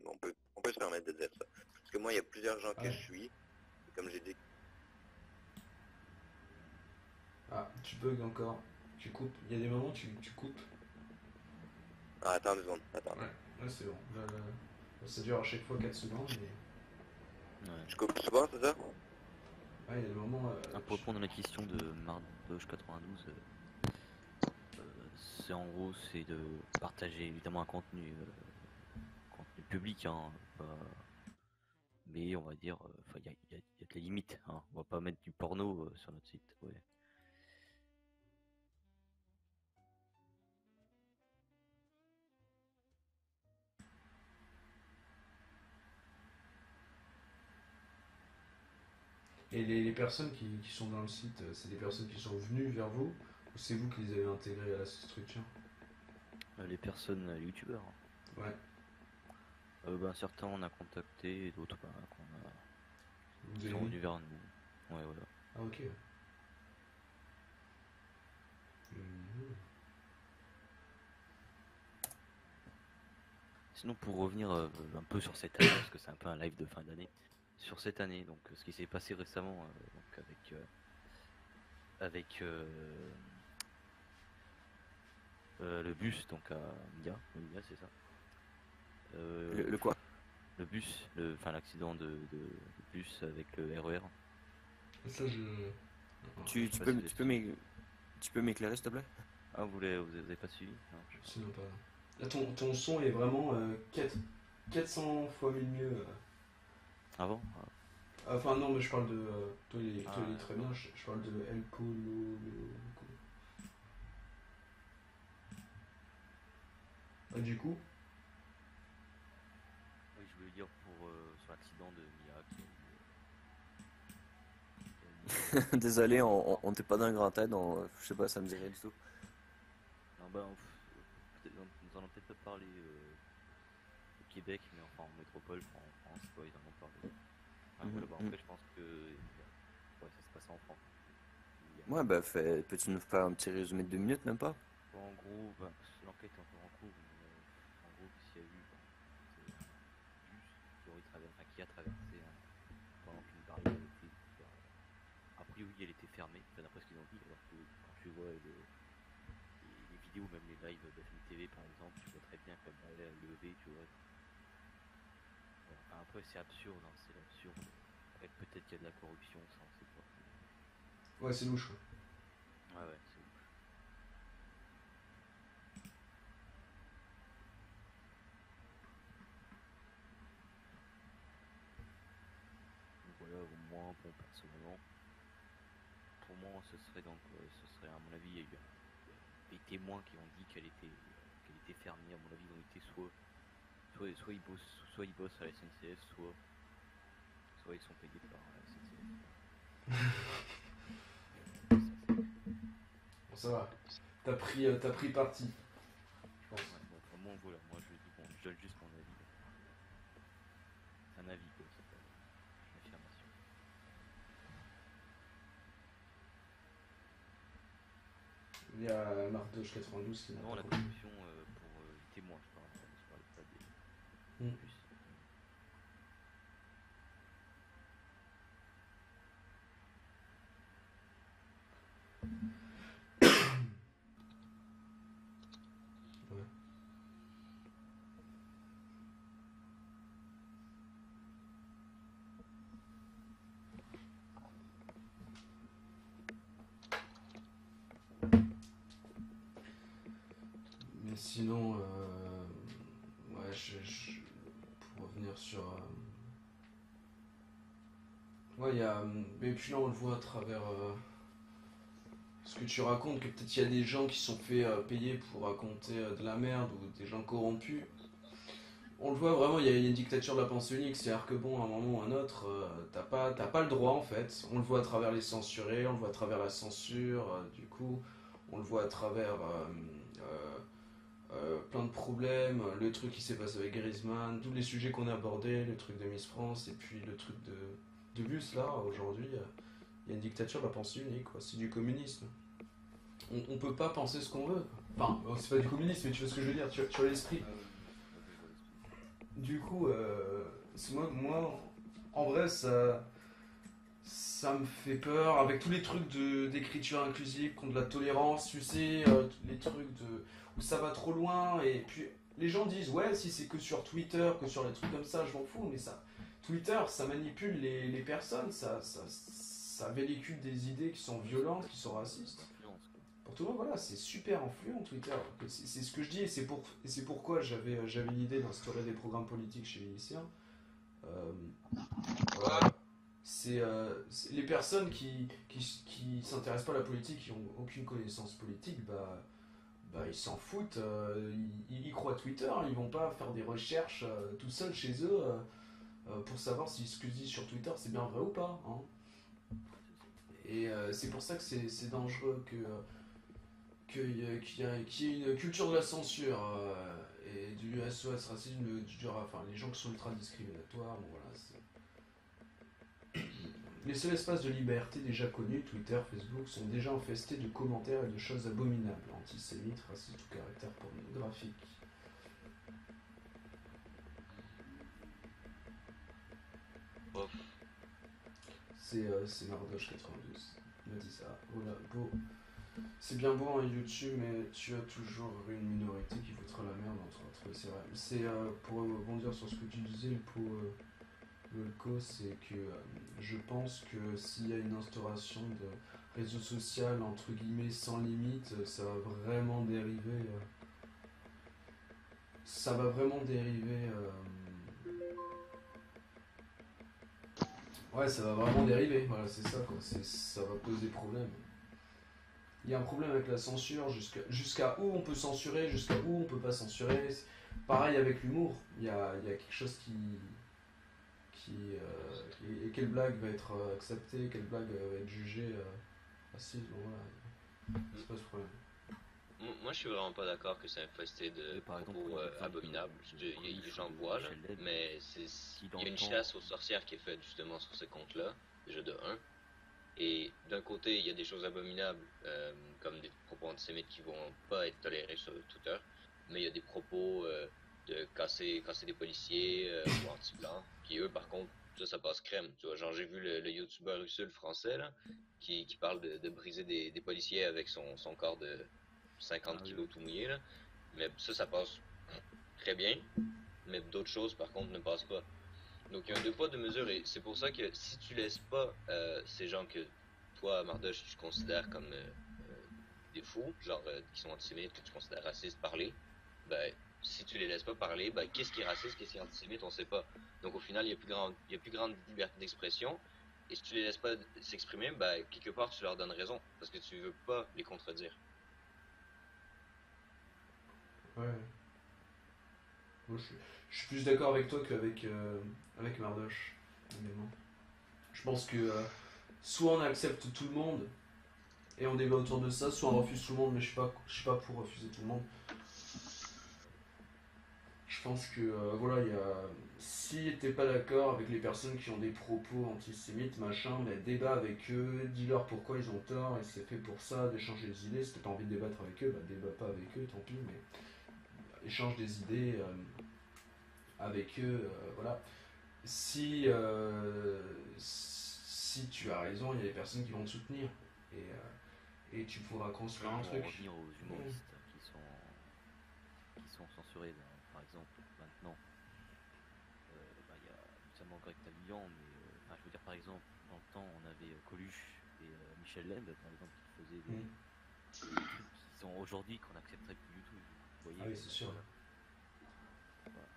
on peut se permettre de dire ça. Parce que moi, il y a plusieurs gens que Ouais. je suis, et comme j'ai dit. Ah, tu bugs encore. Tu coupes. Il y a des moments où tu coupes. Ah, attends 2 secondes, attends. Ouais, c'est bon. Là, ça dure à chaque fois 4 secondes, mais... Ouais. Je coupe souvent, c'est ça? Ouais, il y a des moments... Pour répondre à la question de Mardoche 92, c'est en gros c'est de partager évidemment un contenu public, hein, mais on va dire, il y a des limites, hein. On va pas mettre du porno sur notre site. Ouais. Et les personnes qui sont dans le site, c'est des personnes qui sont venues vers vous ou c'est vous qui les avez intégrées à la structure? Les personnes youtubeurs. Ouais. Certains on a contacté et d'autres qu'on a Vous qui avez sont mis? venus vers nous. Ouais, voilà. Ah, ok. Sinon pour revenir un peu sur cette année, parce que c'est un peu un live de fin d'année, sur cette année, donc ce qui s'est passé récemment donc avec le bus donc à Mia c'est ça. Le quoi? Le bus, l'accident de bus avec le RER. Ça, je... Tu sais pas peux, si vous tu êtes peux m'é- tu peux m'éclairer, s'il te plaît? Ah, vous avez pas suivi? Non, Je sais même pas. Là, ton son est vraiment 400 fois mille mieux. Avant? Enfin, non, mais je parle de. Toi, il est Ah, très bien. Je parle de El Colo. Ah, du coup, oui, je voulais dire sur l'accident de Mia Désolé, on t'est pas dans le grand aide, je sais pas, ça me dit rien du tout. non, nous en avons peut-être pas parlé au Québec, mais enfin en métropole, en France, quoi, ils en ont parlé. Voilà, après, je pense que ouais, ça se passe en France. Ouais, peux-tu nous faire un petit résumé de 2 minutes, même pas? Bon, en gros, l'enquête est encore en cours, mais en gros, ce qu'il y a eu, c'est un bus qui a traversé pendant qu'une barrière était. A priori, elle était fermée, d'après ce qu'ils ont dit, alors que quand tu vois les vidéos, même les lives d'FM TV par exemple, tu vois très bien que la barrière est levée, tu vois. Voilà. Enfin, après, c'est absurde, hein, c'est absurde. Et peut-être qu'il y a de la corruption, ça, on sait pas. ouais, c'est louche. Ouais, c'est ouf. Donc voilà, au moins, bon, personnellement, pour moi, ce serait à mon avis, il y a eu des témoins qui ont dit qu'elle était fermière. À mon avis, ils ont été soit ils bossent à la SNCF, soit ils sont payés par la SNCF. Bon, ça va. T'as pris parti, je pense. Ouais, bon, vraiment, voilà, moi je dis, bon, je donne juste mon avis. C'est un avis, quoi, c'est pas une affirmation. Il y a Mardoche 92 qui n'a Non, pas la compris. corruption pour les témoins, je parle pas des Hmm. plus. Ouais. Mais sinon, ouais, pour revenir sur... Ouais, il y a... Mais puis là, on le voit à travers ce que tu racontes, que peut-être il y a des gens qui sont fait payer pour raconter de la merde, ou des gens corrompus. On le voit vraiment, il y a une dictature de la pensée unique, c'est-à-dire que bon, à un moment ou à un autre, t'as pas le droit en fait. On le voit à travers les censurés, on le voit à travers la censure, du coup, on le voit à travers plein de problèmes, le truc qui s'est passé avec Griezmann, tous les sujets qu'on a abordés, le truc de Miss France, et puis le truc de Bus là, aujourd'hui, il y a une dictature de la pensée unique, quoi. C'est du communisme. On peut pas penser ce qu'on veut. Enfin, c'est pas du communisme, mais tu vois ce que je veux dire, tu vois l'esprit. Du coup, moi, en vrai, ça me fait peur avec tous les trucs d'écriture inclusive, contre la tolérance, tu sais, les trucs où ça va trop loin. Et puis, les gens disent, ouais, si c'est que sur Twitter, que sur les trucs comme ça, je m'en fous, mais ça, Twitter, ça manipule les personnes, ça véhicule des idées qui sont violentes, qui sont racistes. Pour tout le monde, voilà, c'est super influent Twitter. C'est ce que je dis, et c'est pourquoi j'avais l'idée d'instaurer des programmes politiques chez les lycéens. Voilà. C'est les personnes qui s'intéressent pas à la politique, qui ont aucune connaissance politique, bah ils s'en foutent, ils croient Twitter, ils vont pas faire des recherches tout seuls chez eux pour savoir si ce que je dis sur Twitter c'est bien vrai ou pas. Hein. Et c'est pour ça que c'est dangereux qu'il y ait une culture de la censure et du SOS racisme, enfin les gens qui sont ultra discriminatoires, bon, voilà, les seuls espaces de liberté déjà connus, Twitter, Facebook, sont déjà infestés de commentaires et de choses abominables, antisémites, racistes ou caractères pornographiques. C'est Mardoche 92, il m'a dit ça. Voilà, beau. C'est bien beau en YouTube, mais tu as toujours une minorité qui votera la merde, entre autres. C'est vrai. C'est pour rebondir sur ce que tu disais, le c'est que je pense que s'il y a une instauration de réseau social entre guillemets sans limite, ça va vraiment dériver. Ça va vraiment dériver. Ouais, ça va vraiment dériver. Voilà, c'est ça quoi. Ça va poser problème. Il y a un problème avec la censure, jusqu'à où on peut censurer, jusqu'à où on peut pas censurer. Pareil avec l'humour, il y a quelque chose et quelle blague va être acceptée, quelle blague va être jugée raciste, bon voilà, c'est pas ce problème. Moi, je suis vraiment pas d'accord que c'est infesté de Par exemple, propos pour l'exemple abominables. J'en vois là, Michel Leb, mais il y a une chasse aux sorcières qui est faite justement sur ce compte-là, déjà de 1. Et d'un côté, il y a des choses abominables, comme des propos antisémites qui vont pas être tolérés sur Twitter, mais il y a des propos de casser des policiers ou anti-blancs, qui eux, par contre, ça passe crème. Tu vois, genre, j'ai vu le youtubeur Usul français, là, qui parle de briser des policiers avec son corps de 50 kilos tout mouillé, là. Mais ça passe très bien, mais d'autres choses, par contre, ne passent pas. Donc il y a un deux poids, deux mesures, et c'est pour ça que si tu laisses pas ces gens que toi, Mardoche, tu considères comme des fous, genre qui sont antisémites, que tu considères racistes, parler, ben si tu les laisses pas parler, ben qu'est-ce qui est raciste, qu'est-ce qui est antisémite, on sait pas. Donc au final, il y a plus grande liberté d'expression, et si tu les laisses pas s'exprimer, bah, quelque part tu leur donnes raison, parce que tu veux pas les contredire. Ouais. Moi, je suis plus d'accord avec toi qu'avec avec Mardoche, également. Je pense que soit on accepte tout le monde et on débat autour de ça, soit on refuse tout le monde, mais je suis pas pour refuser tout le monde. Je pense que voilà, si t'es pas d'accord avec les personnes qui ont des propos antisémites, machin, mais débat avec eux, dis-leur pourquoi ils ont tort et c'est fait pour ça, d'échanger des idées. Si t'as envie de débattre avec eux, bah débat pas avec eux, tant pis, mais échange des idées avec eux, voilà. Si tu as raison, il y a des personnes qui vont te soutenir et tu pourras construire un Pour truc. en revenir aux humoristes qui sont censurés, par exemple, maintenant, il y a notamment Greg Taluyan, mais je veux dire, par exemple, dans le temps, on avait Coluche et Michel Leb, par exemple, qui faisaient des trucs qui sont aujourd'hui qu'on n'accepterait plus du tout. Vous voyez, Ah oui, c'est sûr. Voilà.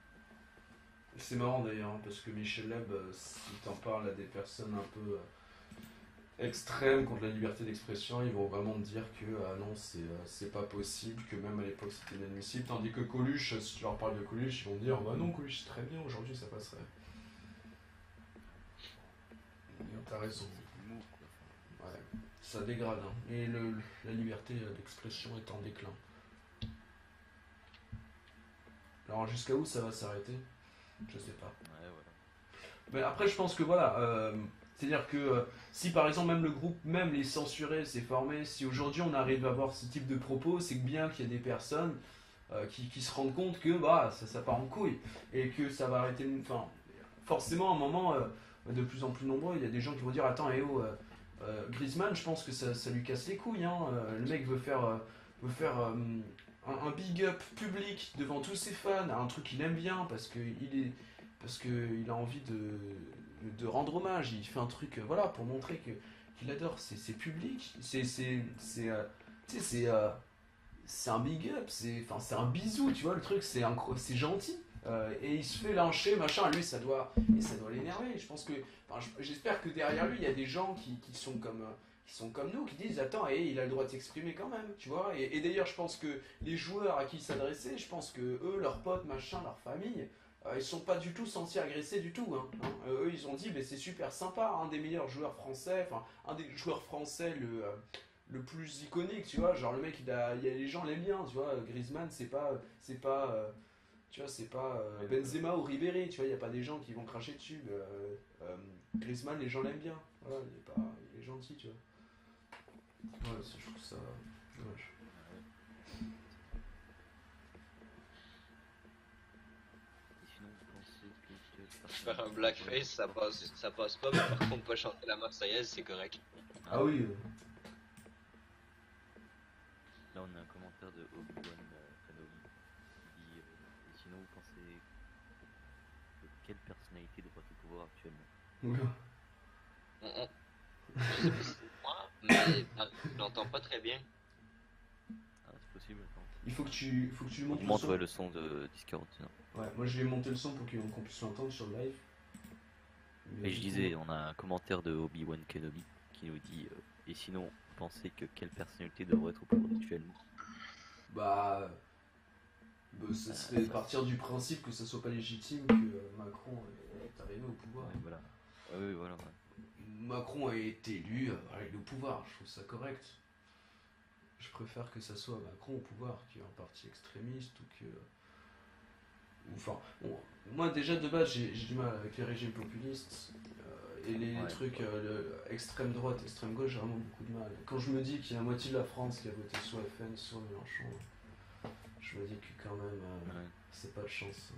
C'est marrant d'ailleurs, hein, parce que Michel Leb, si t'en parles à des personnes un peu extrêmes contre la liberté d'expression, ils vont vraiment te dire que non, c'est pas possible, que même à l'époque c'était inadmissible. Tandis que Coluche, si tu leur parles de Coluche, ils vont te dire bah non, Coluche c'est très bien, aujourd'hui ça passerait. Et t'as raison. C'est du mou, quoi. Ouais, ça dégrade, hein. Et la liberté d'expression est en déclin. Alors jusqu'à où ça va s'arrêter ? Je sais pas. Ouais, voilà. Mais après, je pense que voilà, c'est-à-dire que si par exemple même le groupe, même les censurés, s'est formé, si aujourd'hui on arrive à avoir ce type de propos, c'est que bien qu'il y a des personnes qui se rendent compte que bah ça part en couille et que ça va arrêter. Enfin, forcément, à un moment, de plus en plus nombreux, il y a des gens qui vont dire attends, Griezmann, je pense que ça lui casse les couilles. Hein. Le mec veut faire un big up public devant tous ses fans, un truc qu'il aime bien parce qu'il a envie de rendre hommage. Il fait un truc voilà pour montrer qu'il adore. C'est public. C'est un big up. C'est un bisou. Tu vois le truc. C'est gentil. Et il se fait lyncher machin. Lui ça doit l'énerver. Je pense que j'espère que derrière lui il y a des gens qui sont comme nous, qui disent attends, il a le droit de s'exprimer quand même, tu vois. Et d'ailleurs, je pense que les joueurs à qui il s'adressait, je pense que eux, leurs potes, machin, leur famille, ils sont pas du tout sentis agressés du tout. Hein. Eux, ils ont dit, mais c'est super sympa, un des meilleurs joueurs français, enfin, un des joueurs français le plus iconique, tu vois. Genre, le mec, les gens l'aiment bien, tu vois. Griezmann, c'est pas tu vois, c'est pas Benzema ou Ribéry, tu vois, il n'y a pas des gens qui vont cracher dessus. Griezmann, les gens l'aiment bien, voilà, il est gentil, tu vois. Ouais, je trouve ça dommage. Et sinon, vous pensez que Faire un blackface, ça passe pas, mais par contre, pas chanter la Marseillaise, c'est correct. Ah oui. Là, on a un commentaire de Obi-Wan Kenobi qui dit et sinon, vous pensez que quelle personnalité devrait au pouvoir actuellement? Oula. Je sais pas si c'est moi, mais je l'entends pas très bien. Ah, c'est possible, attends. Il faut que tu montes le Montre son. le son de Discord, sinon. Ouais, moi je vais monter le son pour qu'on puisse l'entendre sur le live. Mais je disais, on a un commentaire de Obi-Wan Kenobi qui nous dit et sinon, vous pensez que quelle personnalité devrait être au pouvoir actuellement? Ça serait partir du principe que ça soit pas légitime que Macron est arrivé au pouvoir. Ouais, voilà. Oui, voilà. Ouais. Macron a été élu, il est au pouvoir, je trouve ça correct. Je préfère que ça soit Macron au pouvoir qu'il y ait un parti extrémiste ou que. Enfin, bon, moi déjà de base j'ai du mal avec les régimes populistes et les trucs extrême droite, extrême gauche, j'ai vraiment beaucoup de mal. Quand je me dis qu'il y a la moitié de la France qui a voté soit FN, soit Mélenchon, je me dis que quand même c'est pas de chance.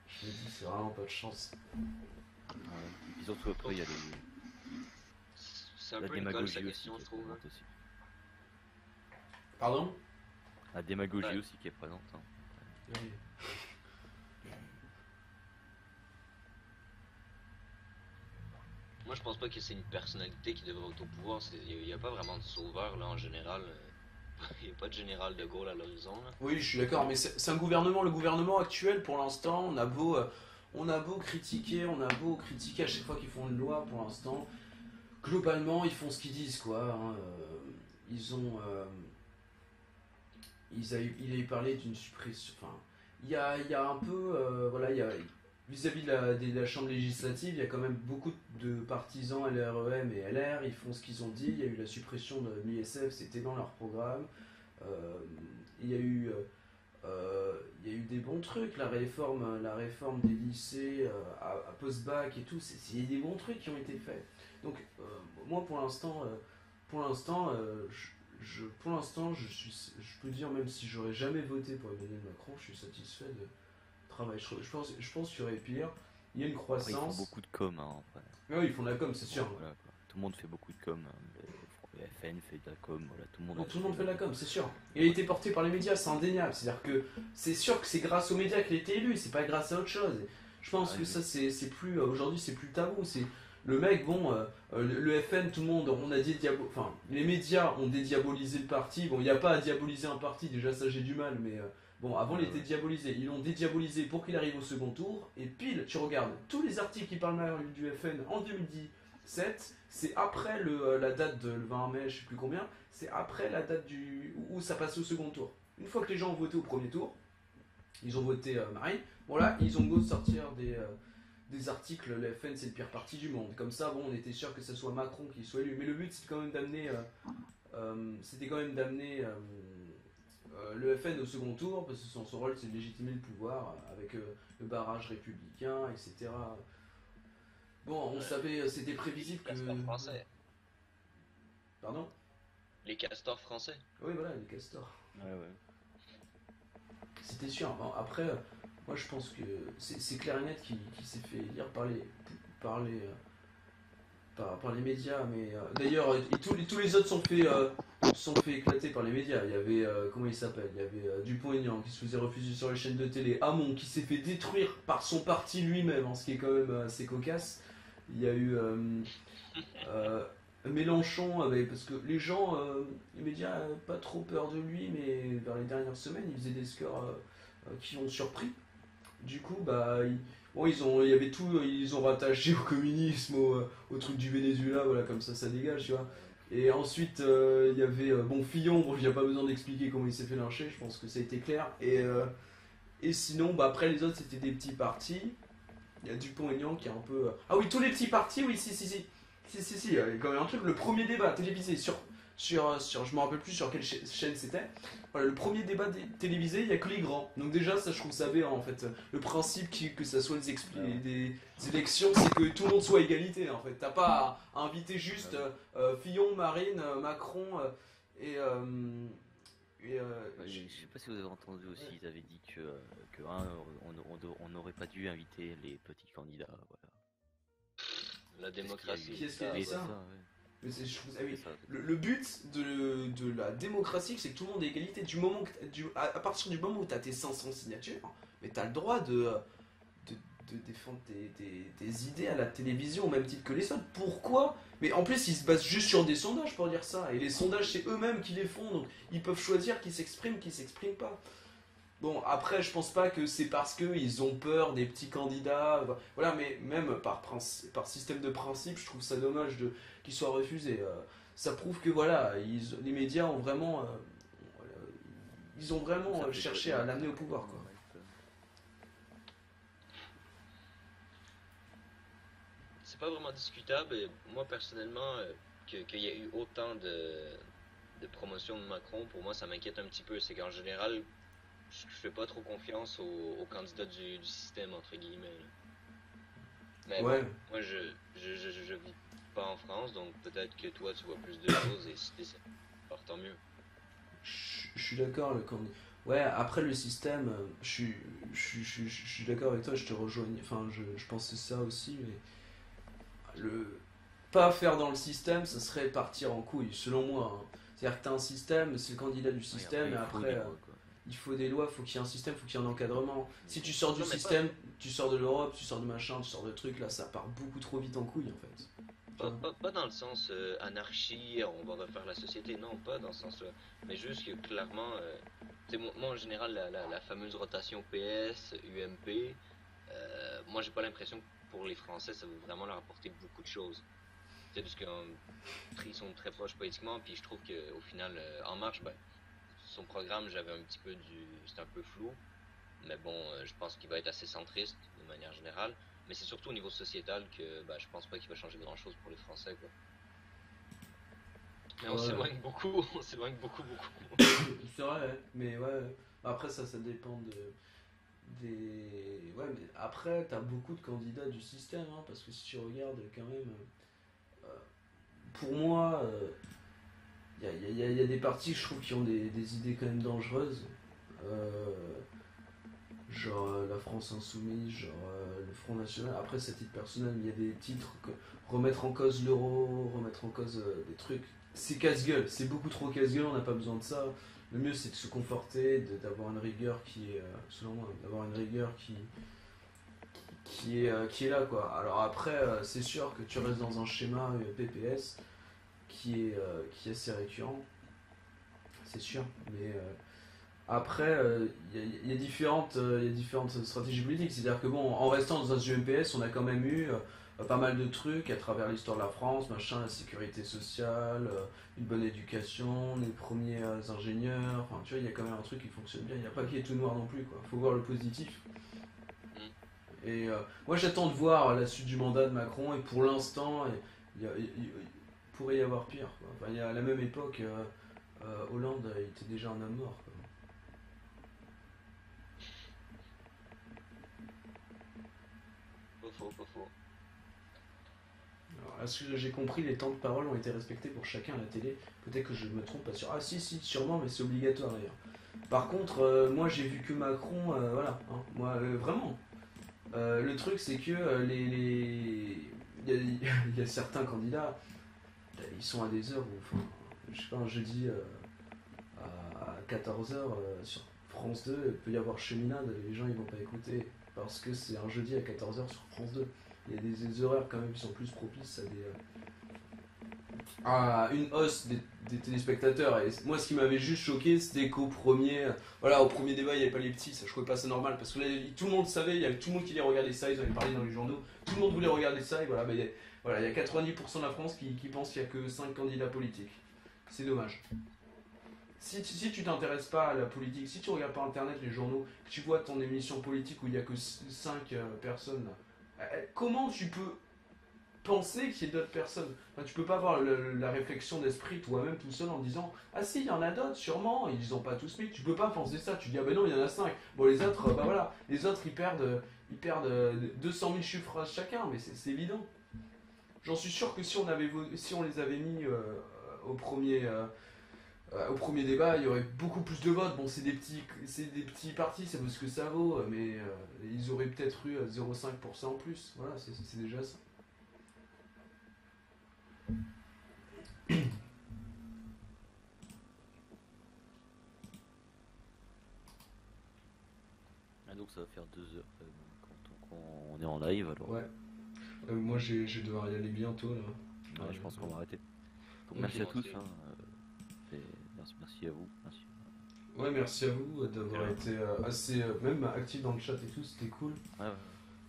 Je me dis c'est vraiment pas de chance. Et surtout après il y a C'est un la peu une colle sa démagogie aussi question, qui je est trouve. présente aussi. Pardon? La démagogie aussi qui est présente. Hein. Oui. Moi, je pense pas que c'est une personnalité qui devrait être au pouvoir. Il n'y a pas vraiment de sauveur, là, en général. Il n'y a pas de général de Gaulle à l'horizon, là. Oui, je suis d'accord, mais c'est un gouvernement. Le gouvernement actuel, pour l'instant, on a beau critiquer à chaque fois qu'ils font une loi pour l'instant, globalement ils font ce qu'ils disent quoi. Hein, ils ont, il a eu parlé d'une suppression. Enfin, il y a un peu, voilà, il y a vis-à-vis de la Chambre législative, il y a quand même beaucoup de partisans LREM et LR, ils font ce qu'ils ont dit. Il y a eu la suppression de l'ISF, c'était dans leur programme. Il y a eu des bons trucs, la réforme des lycées à post-bac et tout, il y a des bons trucs qui ont été faits. Donc moi pour l'instant, je peux dire, même si j'aurais jamais voté pour Emmanuel Macron, je suis satisfait de travail. Je pense qu'il y aurait pire. Il y a une Après, ils font croissance. beaucoup de com, hein, après. Ah oui, ils font de la com, c'est sûr. Voilà, quoi. Tout le monde fait beaucoup de com. Hein. Le FN fait de la com, voilà, tout le monde. Donc, tout le monde fait de la com, c'est sûr. Il a été porté par les médias, c'est indéniable. C'est-à-dire que c'est sûr que c'est grâce aux médias qu'il a été élu, c'est pas grâce à autre chose. Je pense que ça, c'est plus. Aujourd'hui, c'est plus tabou. C'est. Le mec, bon, le FN, tout le monde, on a dit enfin, les médias ont dédiabolisé le parti. Bon, il n'y a pas à diaboliser un parti, déjà ça j'ai du mal, mais bon, avant il était diabolisé. Ils l'ont dédiabolisé pour qu'il arrive au second tour, et pile, tu regardes, tous les articles qui parlent mal du FN en 2017, c'est après la date de le 20 mai, je sais plus combien, c'est après la date où ça passe au second tour. Une fois que les gens ont voté au premier tour, ils ont voté Marine, bon là, ils ont beau sortir des articles, le FN c'est le pire parti du monde. Comme ça, bon, on était sûr que ce soit Macron qui soit élu. Mais le but c'était quand même d'amener le FN au second tour, parce que son rôle c'est de légitimer le pouvoir avec le barrage républicain, etc. Bon, on savait, c'était prévisible que... Les castors français. Pardon? Les castors français. Oui, voilà, les castors. Ouais. C'était sûr. Bon, après, moi je pense que c'est clair et net qui s'est fait lire par les médias. Mais d'ailleurs, tous les autres sont fait éclater par les médias. Il y avait, comment il s'appelle? Il y avait Dupont-Aignan qui se faisait refuser sur les chaînes de télé. Hamon qui s'est fait détruire par son parti lui-même, hein, ce qui est quand même assez cocasse. Il y a eu Mélenchon, parce que les gens, les médias n'avaient pas trop peur de lui, mais vers les dernières semaines, il faisait des scores qui ont surpris. Du coup, bah, ils ont rattaché au communisme, au truc du Venezuela, voilà, comme ça dégage, tu vois. Et ensuite, il y avait Fillon, bon, il n'y a pas besoin d'expliquer comment il s'est fait lyncher, je pense que ça a été clair. Et sinon, bah, après les autres, c'était des petits partis. Il y a Dupont-Aignan qui est un peu. Ah oui, tous les petits partis, oui, si, il y a quand même un truc. Le premier débat télévisé sur je me rappelle plus sur quelle chaîne c'était. Voilà, le premier débat télévisé, il y a que les grands. Donc déjà, ça je trouve ça bien en fait. Le principe que ça soit des élections, c'est que tout le monde soit à égalité en fait. T'as pas à inviter juste Fillon, Marine, Macron et. Je sais pas si vous avez entendu aussi, ils avaient dit on n'aurait pas dû inviter les petits candidats. Voilà. La démocratie. Qui est-ce qui a dit ça? Ouais. Mais le but de la démocratie, c'est que tout le monde ait égalité. À partir du moment où tu as tes 500 signatures, mais tu as le droit de défendre tes idées à la télévision au même titre que les autres. Pourquoi? Mais en plus, ils se basent juste sur des sondages pour dire ça. Et les sondages, c'est eux-mêmes qui les font. Donc, ils peuvent choisir qui s'exprime, qui s'exprime pas. Bon, après, je pense pas que c'est parce qu'ils ont peur des petits candidats. Voilà, mais même par système de principe, je trouve ça dommage qu'ils soient refusés. Ça prouve que voilà, les médias ont vraiment, cherché à l'amener au pouvoir, quoi. C'est pas vraiment discutable. Et moi, personnellement, qu'il y ait eu autant de promotion de Macron, pour moi, ça m'inquiète un petit peu. C'est qu'en général, je fais pas trop confiance aux candidats du système, entre guillemets. Là. Mais ouais. Bon, moi, je vis pas en France, donc peut-être que toi, tu vois plus de choses, et si c'est alors, tant mieux. Je suis d'accord. Ouais, après le système, je suis d'accord avec toi, je te rejoins. Enfin, je pense que c'est ça aussi, mais pas faire dans le système, ça serait partir en couille, selon moi. Hein. C'est-à-dire que t'as un système, c'est le candidat du système, et après... Il faut des lois, il faut qu'il y ait un système, il faut qu'il y ait un encadrement. Si tu sors du système, tu sors de l'Europe, tu sors de machin, tu sors de trucs, là ça part beaucoup trop vite en couille en fait. Pas dans le sens anarchie, on va refaire la société, non, pas dans ce sens-là. Mais juste que clairement, moi en général, la fameuse rotation PS, UMP, moi j'ai pas l'impression que pour les Français ça veut vraiment leur apporter beaucoup de choses. C'est parce qu'ils sont très proches politiquement, puis je trouve qu'au final, En Marche, ben, son programme, j'avais un petit peu c'était un peu flou, mais bon, je pense qu'il va être assez centriste de manière générale, mais c'est surtout au niveau sociétal que ben, je pense pas qu'il va changer grand chose pour les Français, quoi. Mais on s'éloigne beaucoup, on s'éloigne beaucoup. C'est vrai, ouais. Mais ouais, après ça dépend ouais, mais après, t'as beaucoup de candidats du système, hein, parce que si tu regardes quand même, pour moi, il y a des partis, je trouve, qui ont des idées quand même dangereuses. Genre la France Insoumise, genre le Front National. Après, c'est à titre personnel, il y a des titres que remettre en cause l'euro, remettre en cause des trucs. C'est casse-gueule, c'est beaucoup trop casse-gueule, on n'a pas besoin de ça. Le mieux, c'est de se conforter, d'avoir une rigueur qui est, selon moi, d'avoir une rigueur qui est là, quoi. Alors après, c'est sûr que tu restes dans un schéma PPS qui est assez récurrent, c'est sûr, mais après, il y a différentes stratégies politiques. C'est-à-dire que bon, en restant dans un UMPS, on a quand même eu pas mal de trucs à travers l'histoire de la France, machin, la sécurité sociale, une bonne éducation, les premiers ingénieurs. Enfin, tu vois, il y a quand même un truc qui fonctionne bien. Il n'y a pas qui est tout noir non plus, quoi. Faut voir le positif. Et moi, j'attends de voir la suite du mandat de Macron. Et pour l'instant, il pourrait y avoir pire, quoi. Enfin, à la même époque, Hollande il était déjà un homme mort, quoi. Pas faux. Alors, à ce que j'ai compris, les temps de parole ont été respectés pour chacun à la télé. Peut-être que je me trompe, pas sûr. Ah si, sûrement, mais c'est obligatoire d'ailleurs. Par contre, moi j'ai vu que Macron, voilà, hein, moi vraiment. Le truc c'est que il y a certains candidats, ils sont à des heures où, enfin, je sais pas, un jeudi à 14h sur France 2, il peut y avoir cheminade, les gens ils vont pas écouter parce que c'est un jeudi à 14h sur France 2. Il y a des horaires quand même qui sont plus propices à une hausse des téléspectateurs. Et moi, ce qui m'avait juste choqué, c'était qu'au premier, voilà, au premier débat, il n'y avait pas les petits. Ça, je trouvais pas ça normal parce que là, tout le monde savait, il y avait tout le monde qui voulait regarder ça. Ils en avaient parlé dans les journaux. Tout le monde voulait regarder ça. Et voilà, il y a 90% de la France qui pense qu'il n'y a que 5 candidats politiques. C'est dommage. Si tu t'intéresses pas à la politique, si tu regardes pas internet, les journaux, que tu vois ton émission politique où il n'y a que 5 personnes, comment tu peux penser qu'il y ait d'autres personnes? Enfin, tu peux pas avoir la réflexion d'esprit toi-même tout seul en disant ah si, il y en a d'autres, sûrement, ils ont pas tous mis. Tu peux pas penser ça, tu dis ah ben non, il y en a 5. Bon, les autres, bah voilà, les autres ils perdent 200 000 suffrages chacun, mais c'est évident. J'en suis sûr que si on les avait mis au premier débat, il y aurait beaucoup plus de votes. Bon, c'est des petits partis, ça vaut ce que ça vaut, mais ils auraient peut-être eu 0,5% en plus. Voilà, c'est déjà ça. Ah, donc ça va faire 2 heures quand on est en live alors. Ouais. Moi, je vais devoir y aller bientôt là. Ouais, je pense qu'on va arrêter. Donc, merci à tous. Hein, merci à vous. Merci. Ouais, merci à vous d'avoir été assez même actif dans le chat et tout, c'était cool. Ouais.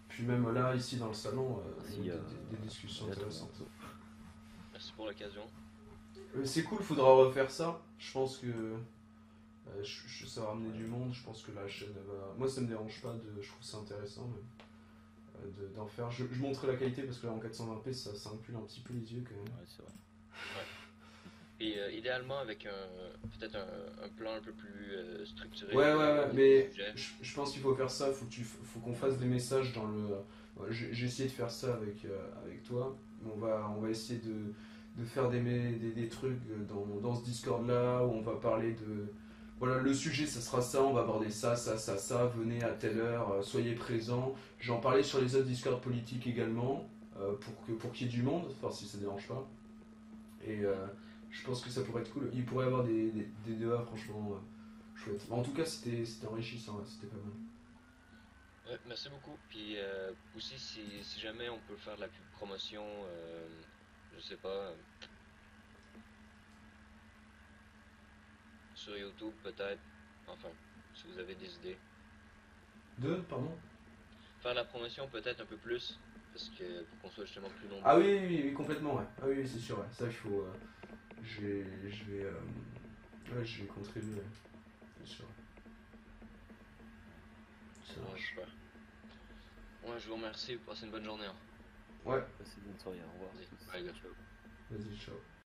Puis même là, ici dans le salon, merci, des discussions intéressantes. Merci pour l'occasion. C'est cool, faudra refaire ça. Je pense que ça va ramener du monde. Je pense que la chaîne va. Moi, ça me dérange pas, je trouve ça intéressant même, d'en faire. Je montrerai la qualité parce que là en 420p, ça incule un petit peu les yeux quand même. Ouais, c'est vrai. Ouais. Et idéalement avec peut-être un plan un peu plus structuré. Ouais, mais je pense qu'il faut faire ça. Faut qu'on fasse des messages dans le. J'ai essayé de faire ça avec toi. On va essayer de faire des trucs dans ce Discord là où on va parler de. Voilà, le sujet ça sera ça, on va aborder ça, venez à telle heure, soyez présents. J'en parlais sur les autres Discord politiques également, pour qu'il y ait du monde, enfin si ça ne dérange pas. Et je pense que ça pourrait être cool. Il pourrait y avoir des débats franchement chouettes. En tout cas, c'était enrichissant, c'était pas mal. Ouais, merci beaucoup. Puis aussi, si jamais on peut faire de la pub promotion, je sais pas, sur YouTube peut-être. Enfin, si vous avez des idées. Pardon? faire la promotion peut-être un peu plus, parce que pour qu'on soit justement plus nombreux. Ah oui, complètement, ouais. Ah oui, c'est sûr, ouais. Ça, il faut. Je vais contribuer, ouais. C'est sûr. Ça Ouais, marche. super. Ouais, je vous remercie, vous passez une bonne journée. Hein. Ouais, Passez une bonne soirée, au revoir. Vas-y, à tous. bye, gars. Ciao. vas-y, ciao.